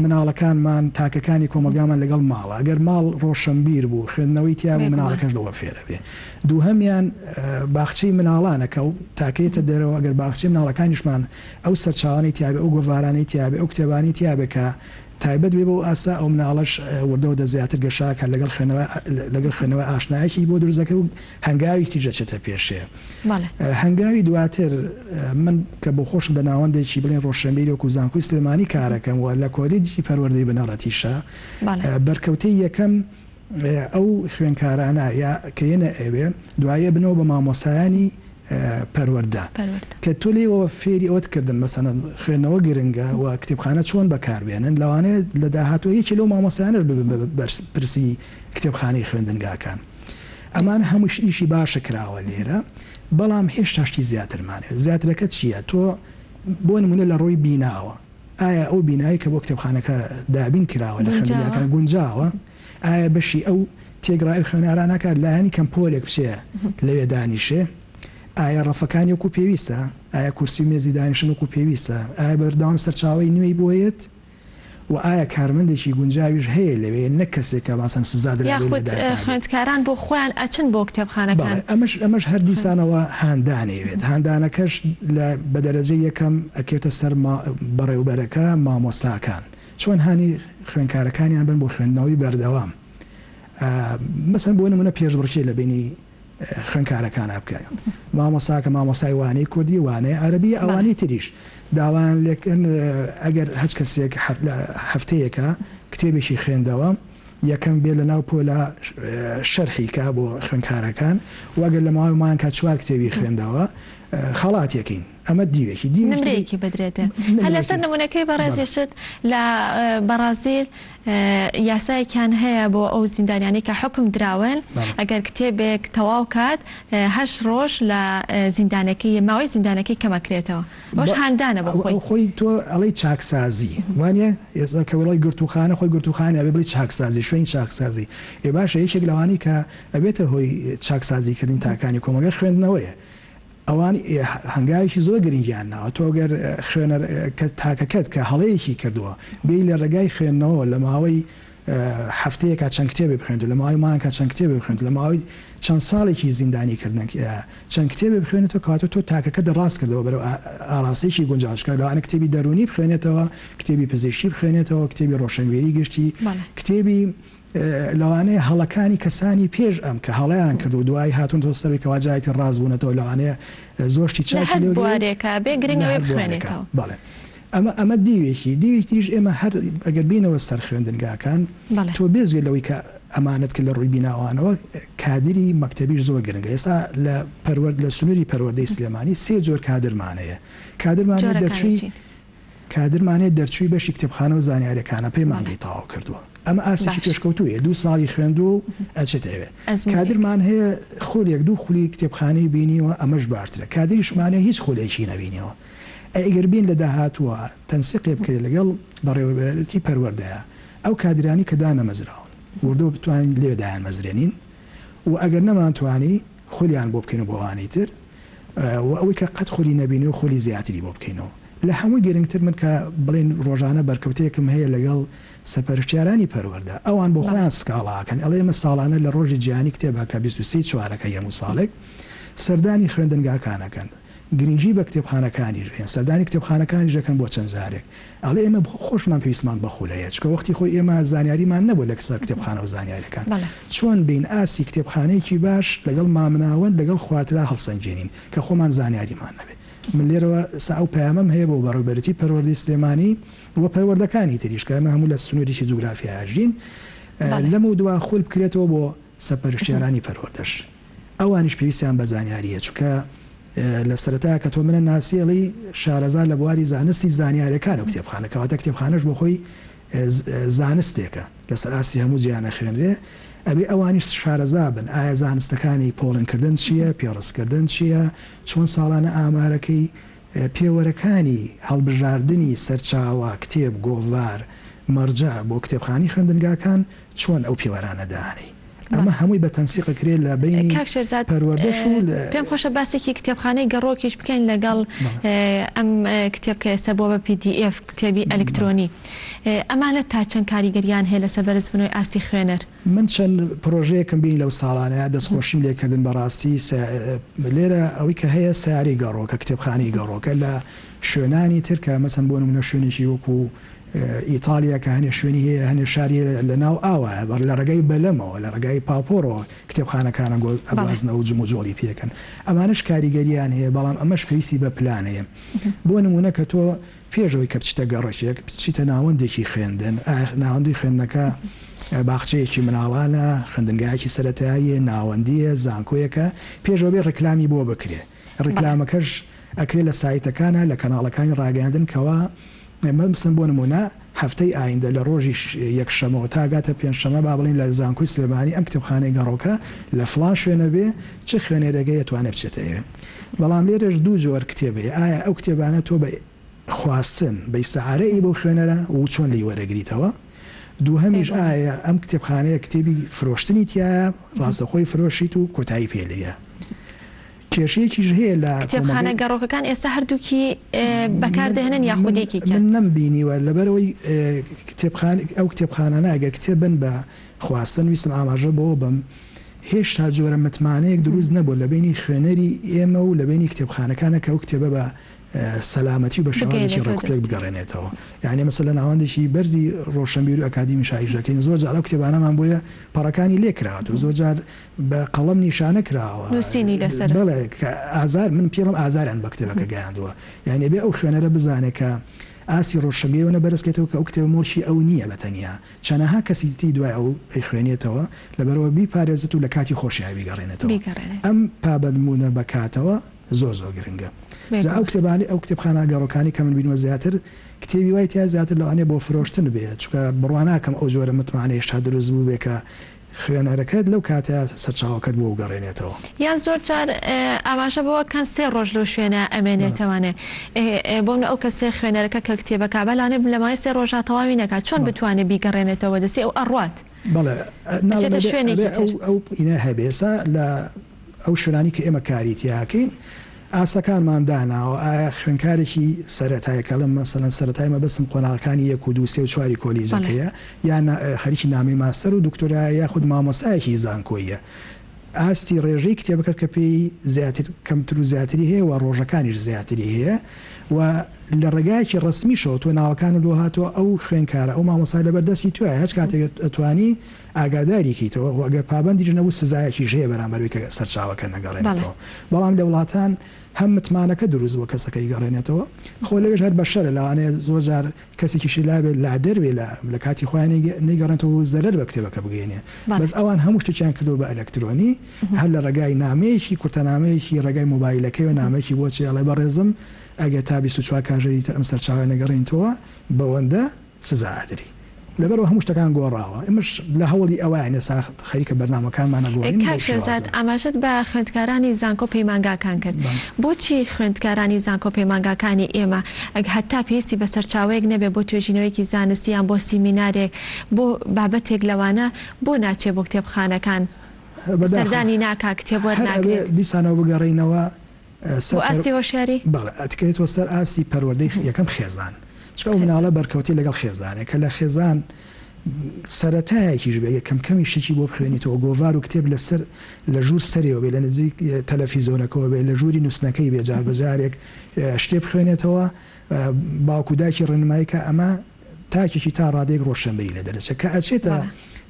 مناڵەکانمان تاکەکانی کۆمەلگامان لەگەڵ ماڵە ئەگەر ماڵ ڕۆشنبیر بوو خوێندنەوەی تیا بوو مناڵەکەش لەوە فێرە بێ دووهەمیان باخچەی مناڵانەکە و تاکەیتە دەرەوە ئەگەر باخچەی مناڵەکانیشمان ئەو سەرچاوانەی تیاابێ ئەو گۆڤارانەی تیاابێ ئەو کتێبانی تیاابێ کە تایبەت بێ بۆ ئاسا ئەو مناڵەش وردەوە زیاتر گەشاکە لەگەڵ خوێنەوە ئاشنایەکی بۆ دروستەکە و هەنگاوی تیژەچێتە پێشێ هەنگاوی دواتر من کە بۆ خۆشم بە ناوەندێکی بڵێن ڕۆشنبیری وەکو زانکۆی سلێمانی کارەکەم و لە کۆلیجی پەروەردەی بنەڕەتیشە بەرکەوتەی یەکەم ئەو خوێنکارانە یا کە یەنە ئەوێ دوایە بنەوە بە مامۆسایانی پەروەردە کە تۆ لێەوە فێری ئەوت کردن مەسەنە خوێنەوە گرنگە و کتێبخانە چۆن بەکاربێنن لەوانەیە لە داهاتوە یەکی لەو مامۆسایانە پرسی کتێبخانەی خوێندنگاکان ئەمان هەمووش ئیشی باشە کراوە لێرە بەڵام هێشتا شتی زیاترمانێت زیاترەکە چییە تۆ بۆ نمونە لە ڕۆی بیناوە ئایا ئەو بینایی کە بۆ کتێبخانەکە دابین کراوە لە خوێندنگاکان گونجاوە ئایا بەشی ئەو تێگڕای خوێنەرانەکە لایەنی کەمپۆلێک بچێ لەوێ دانیشێ ئایا ڕەفەکانی وەکو پێویستە ئایا کورسی مێزی دانیشن وەکو پێویستە ئایا بەردەوام سەرچاوی نوێی بۆیت و ئایا کارمەندێکی گونجاویش هەیە لەوێ نەک کەسێک کە باسن یاخود خوێندکاران بۆ خۆیان ئەچن بۆ کتێبخانەکان ئەمەش هەر دیسانەوە هاندانەوێت هاندانەکەش بە دەرەجە یەکەم ئەکێتە سەر بەڕێوبەرەکە مامۆستاکان چۆن هانی خوێنکارەکانیان بن بۆ خوێندنەوەی بەردەوام مەسەن بۆ نمونە پێشبڕکێ لە بینی خوێنکارەکان بکەن مامۆساکە مامۆسای وانەی کوردی وانەیە عەرەبی ئەوانی تریش داوان لێکن ئەگەر هەچ کەسێک هەفتەیەکە کتێبێکی خوێندەوە یەکەم بێ لە ناو پۆلە شەرحیکە بۆ خوێنکارەکان وەگەر لە ماوەیان کا 4 کتێبی خوێندەوە خەڵاتێکین ئەمە دیوێکی نمرەیەکی بدرێتێ هەر لەسەر نمونەکەی بەڕێزیشت لە بەرازیل یاسایەکیان هەیە بۆ ئەو زیندانیانی کە حکم دراون ئەگەر کتێبێک تەواو کات 8 ڕۆژ لە زیندانەکەی ماوەی زیندانەکەی کەمەکرێتەوە بۆش هاندانە بۆ خۆی تۆ ئەڵەی چاکسازی وانە کە وڵی گرتوخانە خۆی گرتوخانە ئەبێ بڵی چاکسازی شوێن چاکسازی ێ باشە یەکێک لەوانی کە ئەبێتە هۆی چاکسازیکردنی تاکانی کۆمەگە خوێندنەوەیە ئەوان هەنگاوێکی زۆر گرنگیان ناوە تۆگەر خوێنەر تاکەکەت کە هەڵەیەکی کردووە بێ لە ڕێگای خوێندنەوە لە ماوەی هەفتەیەکە چەند کتێبێ بخوێنێت لە ماوەی مانکە چەند کتێبێ بخوێنێت لە ماوەی چەند ساڵێکی زیندانیکردن چەند کتێبێ بخوێنێتەوە کاتۆ تۆ تاکەکە دەڕاست کردەوە بەرەو ئاراسێکی گونجاوشکە لەوانە کتێبی دەرونی بخوێنێتەوە کتێبی پزیشکی بخوێنێتەوە کتێبی ڕۆشنبیری گشتی کتێبی لەوانەیە هەڵەکانی کەسانی پێش ئەم کە هەڵیان کرد و دوای هاتون تۆ سەرەوەی کەواجایەتی ڕازبوونەتەوە لەوانەیە زۆشتی چاکی بوارێکە بێ گرنگەوەی بخوێنێتەوە بەڵێ ئەمە دیوێکیش ئێمە هەر ئەگەر بینەوە سەر خوێندنگاکان تۆ بێزگە لەوەی کە ئەمانەت کرد لە ڕووی بیناوانەوە کادری مەکتەبیش زۆر گرنگە ئێستا لە سنووری پەروەردەی سلێمانی 3 جۆر کادرمانەیە کادرمانێت دەرچووی بەشی کتێبخانە و زانیاریەکانە پێی مانگی تاوا کردووە ئەمە ئاسێکی پێشکەوتوویە 2 ساڵی خوێند و ئەچێت ئەوێ کادرمان هەیە خۆلێک 2 خولی کتێبخانەی بینیوە ئەمەش باشترە کادریشمانە هیچ خولێکی نەبینیەوە ئەگەر بین لە داهاتووە تەنسیقی بکرێت لەگەڵ بەڕێوەبەرەتی پەروەردەیە ئەو کادرانی کە دانەمەزراون وردەوە بتوانین لێدایان مەزرێنین و ئەگەر نەمانتوانی خولیان بۆ بکەین و بۆوانی تر و ئەوەی کە قەت خولی نەبینی و خولی زیاتری بۆ بکەینەوە لە هەمووی گرنگتر من کە بڵێن ڕۆژانە بەرکەوتەیەکم هەیە لەگەڵ سەپەرشتیارانی پەروەردە ئەوان بۆ خۆیان سکاڵاکەن ئەڵێ ئێمە ساڵانە لە ڕۆژی جیهانی کتێبەکە 23 چوارەکە هەموو ساڵێک سەردانی خوێندنگاکانەکەن گرنگی بە کتێبخانەکانی ژێن سەردانی کتێبخانەکانی ژەکەن بۆ چەند جارێک ئەڵێ ئێمە خۆشمان پێویستمان بەخولەیە چکە وەختی خۆی ئێمە زانیاریمان نەبوو لە سەر کتێبخانە و زانیاریەکان چۆن بین ئاسی کتێبخانەیەکی باش لەگەڵ مامناوەند لەگەڵ خوارترا هەڵسەنگێنین کە خۆمان زانیاریمان نەبێت من لێرەوە ئەو پەیامەم هەیە بۆ بەڕێوەبەرەتی پەروەردەی سلێمانی وە پەروەردەکانی تریش کە ئەمە هەموو لە سنووریی جوگرافیا ژین لەمە دووە خول بکرێتەوە بۆ سەپەرشتیارانی پەروەردەش ئەوانیش پێویستیان بە زانیاریە چکە لە سەرەتا کە تۆ منە ناسیێڵی شارەزار لە بواری زانستی زانیاریەکان و کتێبخانەکەواتە کتێبخانەش بۆ خۆی زانستێکە لەسەر ئاستی هەموو جیانە خوێنرێ ئەبێ ئەوانیش شارەزا بن ئایا زانستەکانی پۆڵنکردن چییە پێڕستکردن چییە چۆن ساڵانە ئامارەکەی پێوەرەکانی هەڵبژاردننی سەرچاوە کتێب گۆڤار مەرجە بۆ کتێبخانی خوێندنگاکان چۆن ئەو پێوەرانە داهانی ئەمە هەمووی بە تەنسیق کرێت لە بینی پەروەردەش و پێم خۆشە باسێکی کتێبخانەی گەڕۆکیش بکەین لەگەڵ ئەم کتێب کە ئێستا بۆ بە PDF کتێبی ئەلکترۆنی ئەمانە تا چەند کاریگەریان هەیە لەسەر بەرزبوونەوەی ئاستی خوێنەر من چەند پرۆژەیەکم بین لەو ساڵانەیە دەستخۆشیم لێکردن بەڕاستی لێرە ئەوەی کە هەیە سیاری گەڕۆکە کتێبخانەی گەڕۆکە لە شوێنانی ترکە مەسەن بۆ نمونە شوێنێکی وەکو ئیتالیا کە هەنێ شوێنی هەیە هەنێ شاری لە ناو ئاوە بەر لە ڕێگەی بەلەمەوە لە ڕێگای پاپۆرەوە کتێبخانەکانە ئەگوازنەوە و جموجۆڵی پێکەن ئەمانش کاریگەریان هەیە بەڵام ئەمەش پێویستی بە پلانەیە بۆ نمونە کە تۆ پێشەوەی کە بچیتە گەڕێکێک بچیتە ناوەندێکی خوێندن ناوەندی خوێندنەکە باخچەیەکی مناڵانە خوێندنگایەکی سەرەتاییە ناوەندیە زانکۆیەکە پێشەوە بێ ڕکلامی بۆ بکرێ ڕکلامەکەش ئەکرێت لە سایتەکانە لە کەناڵەکانی ڕاگەاندن کەەوە مەمسن بۆ نمونە هەفتەی ئایندە لە ڕۆژی یەکشەمەوە تاگاتە پێنجشەمە با بڵین لە زانکۆی سلێمانی ئەم کتێبخانەی گەڕۆکە لە فڵان شوێنە بێ چه خوێنێرەگەی توانێت بچێتەوە بەڵام لێرەش دوو جۆر کتێبەیە ئایا ئەو کتێبانە تۆ بە خواستن بە ئیستعارەی بۆ خوێنەرە و چۆن لی وەرەگریتەوە دووهەمیش ئایا ئەم کتێبخانەیە کتێبی فرۆشتنی تایە ڕاستەخۆی فرۆشیت و کۆتایی پێلەیە کێشەیەکیش هەیە لە کتێبخانە گەڕۆکەکان ئێستا هەردووکی بەکاردێنن یاخودێکی من نەمبینیوە لەبەرەوەی ئەو کتێبخانانە ئەگەر کتێبن بە خواستن ویستم ئاماژە بۆ بم هێشتا جۆرە متمانەیەک دروست نەبوو لە بینی خوێنەری ئێمە و لە بینی کتێبخانەکانە کە ئەو کتێبە بە سەلامەتی و بە شێوازێکی ڕێکوپێک بگەڕێنێتەوە یعنی مەسەلەن ناوەندێکی بەرزی ڕۆشنبیر و ئەکادیمی شاعیرەکەین زۆر جار ئەو کتێبانەمان بۆیە پەڕەکانی لێکراوە و زۆر جار بە قەڵەم نیشانە کراوە نووسینی لەسەر بەڵێ ئازار من پێڵم ئازاریان بە کتێبەکە گەیاندووە یعنی بێ ئەو خوێنەرە بزانێت کە ئاسی ڕۆشنبیرەوە بەرزکێتەوە کە ئەو کتێبە مۆڵشی ئەو نییە بەتەنیا چەنەها کەسیتی دوای ئەو ئەیخوێنێتەوە لەبەرەوە بیپارێزێت و لە کاتی خۆشیایی بیگەڕێنێتەوە ئەم پابەندبوونە بە کاتەوە زۆر گرنگە ئەو کتێبانی ئەو کتێبخانە گەڕۆکانی کە من بینمە زیاتر کتێبی وای تا زیاتر لەوانێ بۆ فرۆشتن بێت چکە بڕواناکەم ئەو جۆرە متمانەیە شتا دروست بوو بێ کە خوێنەرەکەت لەو کاتە سەرچاوەکەت بۆ گەڕێنێتەوە یان زۆر جار ئاماژە بەوە کەن سێ ڕۆژ لەو شوێنە ئەمێنێتەوانێ بۆم ئەو کەسێ خوێنەرەکە کە کتێبەکە بەلانێ لە مای سێ ڕۆژە تەواوی نەکات چۆن بتوانێت بیگەڕێنێتەوە دەسێ ئەو ئەڕوات بەڵێ ئەو ئینە هەبێسا لە ئەو شوێنانی کە ئێمە کاریتیاکەین ئاسەکانمان داناوە ئایا خوێنکارێکی سەرەتایەکە لەم مەسەلەن سەرەتای مەبەستم قۆناغەکانی 1 و 2 و 4 کۆلیژەکەیە یان خەریکی نامی ماستەر و دکتۆرای یاخود مامۆستایەکی زانکۆیە ئاستی ڕێژەی کتێبەکە کە پێی زیاتر کەمتر و زیاتری هەیە و ڕۆژەکانیش زیاتری هەیە و لە ڕێگایەکی ڕسمیشەوە تۆ ناوەکانت بۆ هاتووە ئەو خوێنکارە ئەو مامۆستا لەبەردەستی توە هیچ کاتێک ئەتوانی ئاگاداریکیتەوە ئەگەر پابندیش نەبوو سزایەکی ژەیە بەرامبەروی کە سەرچاوەکە نەگەڕێنێتەوە بەڵام لە وڵاتان هەم متمانەکە دروست بۆ کەسەکەی گەڕێنێتەوە خۆ لەوێش هەر بەشەرە لەوانێ زۆر جار کەسێکیشی لابێت لا دەروێ لە کاتی خۆیان نەیگەڕێنەوە زەرەر بە کتێبەکە بگەێنێ بەس ئەوان هەموو شتێکیان کردو بە ئەلەکترۆنی هەر لە ڕێگای نامەیەکی کورتەنامەیەکی ڕێگای مۆبایلەکەی و نامەیەکی بۆچی ئەڵێ بەڕێزم ئەگە تا 24 کاژەی ئەم سەرچاوە نەگەڕێنیتەوە بەوەندە سزادری لەبەرەوە هەموو شتەکان گۆڕاوە ئەمەش لە هەوڵی ئەوانە خەریکە بەرنامەکانمانە گۆڕین کاکشێزاد ئاماژەت بە خوێندکارانی زانکۆ پەیمانگاکان کرد بۆچی خوێندکارانی زانکۆ پەیمانگاکانی ئێمە ئەگە پێویستی بە سەرچاوەیەک نەبێ بۆ توێژینەوەیکی زانستیان بۆ سیمینارێک بۆ بابەتێک لەوانە بۆ ناچێ بۆ کتێبخانەکان سەردانی ناکا کتێب وەرناگرێت دیسانەوە بگەڕینەوە بۆ ئاسی هۆشیاری بەڵێ ئەتکرێتەوە سەر ئاسی پەروەردەی یەکەم خێزان چکە ئەو مناڵە بەرکەوتی لەگەڵ خێزانێک کە لە خێزان سەرەتایەکیش بێ یەکەم شتێکی بۆ بخوێنیتەوە گۆڤار و کتێب لەسەر لە ژوور سەرەوە بێ لە نزیک تەلەڤیزۆنەکەەوە بێ لە ژووری نووسنەکەی بێجار بەجارێک شتێ بخوێنێتەوە باوکوداکی ڕێنماییکە ئەمە تاکێکی تا ڕادێک ڕۆشنبەری لە دەرەچێت کە ئەچێتە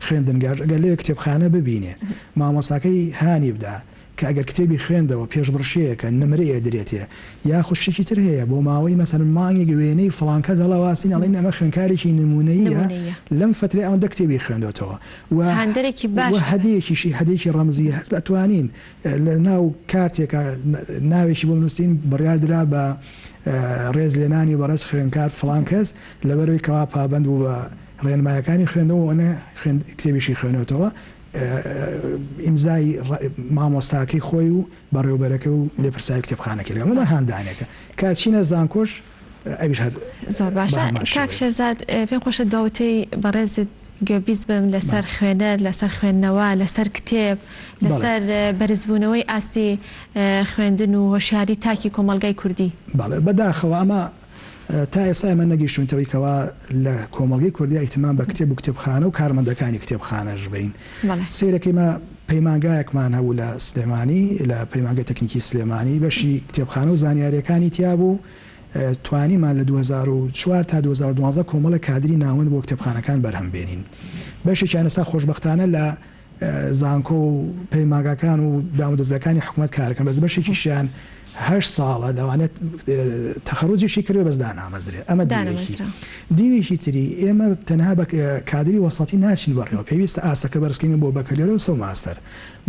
خوێندنگار ئەگەر لێ کتێبخانە ببینێ مامۆستاکەی هانی بدا کە ئەگەر کتێبی خوێندەوە پێشبڕشەیەکە نمرەیە درێتێ یا خوشتێکی تر هەیە بۆ ماوەی مەسەن مانگێک وێنەی فڵانکە دەڵەواسین ئەڵێن ئەمە خوێنکارێکی نمونەیە لەم فترێ ئەوەندە کتێبی خوێندێتەوە هەدەیەکیشی هەدێکی ڕەمزی هەر ئەتوانین لە ناو کارتێکە ناوێکی بۆ نووسین بڕیاردرا بە ڕێزلێنانی بەڕێز خوێنکار فڵان کەس لەبەرەوەی کەوا پابند بوو بە ڕێنمایەکانی خوێندەوە ئەنە کتێبیشی خوێنێتەوە ئیمزای مامۆستاکەی خۆی و بەڕێوبەرەکە و لێپرسای کتێبخانەکە لەمە هاندانێکە کاچینە زانکۆش ئەویش هەر زۆر باشە کاک شێرزاد پێم خۆشە داوتەی بەڕێزت گوێبیست بم لەسەر خوێنەر لەسەر خوێندنەوە لەسەر کتێب لەسەر بەرزبوونەوەی ئاستی خوێندن و هۆشیاری تاکی کۆمەلگای کوردی بەڵێ بەداخەوە ئەمە تا ئێستا من نەگەیشتونەوەی کەوا لە کۆمەڵگەی کوردی ئیتمان بە کتێب و کتێبخانە و کارمەندەکانی کتێبخانەش بین سیرەکەیمە پەیمانگایەکمان هەبوو لە سلێمانی لە پەیمانگای تەکنیکی سلێمانی بەشی کتێبخانە و زانیاریەکانی تیا بوو توانیمان لە 2004 تا 2012 کۆمەڵە کادری ناوەند بۆ کتێبخانەکان بەرهەم بێنین بەشێکیان ئێستا خۆشبەختانە لە زانکۆ و پەیماگەکان و دامودەزەکانی حکوومەت کارەکەن بەس بەشێکیشیان 8 ساڵە دەوانێت تەخەڕوجێکی کردوێ بەس دانامەزرێت ئەمە دیوێکی تری ئێمە تەنها بە کادری وەسەڵی ناچین بەڕێەوە پێویستە ئاسەکە بەرزکەین بۆ بەکەلێرە و سە ماستەر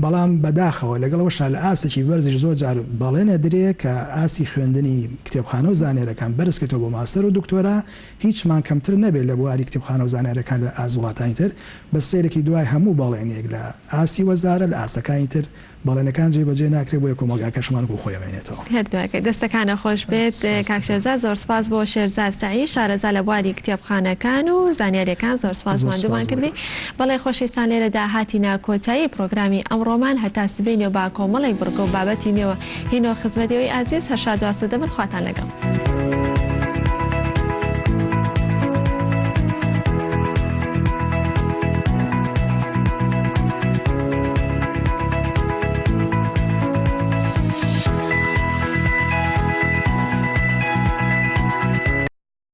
بەڵام بەداخەوە لەگەڵەوەشا لە ئاسێکی بەرزش زۆر جار بەڵێنە درێ کە ئاسی خوێندنی کتێبخانە و زانێرەکان بەرزکەێتەوە بۆ ماستەر و دکتۆرا هیچمان کەمتر نەبێت لە بواری کتێبخانە و زانێرەکان لە ئازوڵاتانی تر بە سێرەی دوای هەموو بەڵێنێک لە ئاسی وەزارە لە ئاسەکانی تر بەڵێنەکان جێبەجێ ناکرێت بۆ کۆمەلگاکەشمان بۆ خۆیەوێنێتەوە هەردووەکەی دەستەکانە خۆش بێت کاکشێرزاد زۆر سپاس بۆ شێرزاد سەعید شارەزا لە بواری کتێبخانەکان و زانیاریەکان زۆر سپاس ماندوومان کردی بەڵێ خۆشەویستان لێرەدا هاتینە کۆتایی پرۆگرامی ئەمڕۆمان هەتا سبەینێ با کۆمەڵێک بڕگە و بابەتی نوێوە هینۆ خزمەتیەوەی ئازیز هەشاد و ئاسوودە بن خواتان لەگەڵ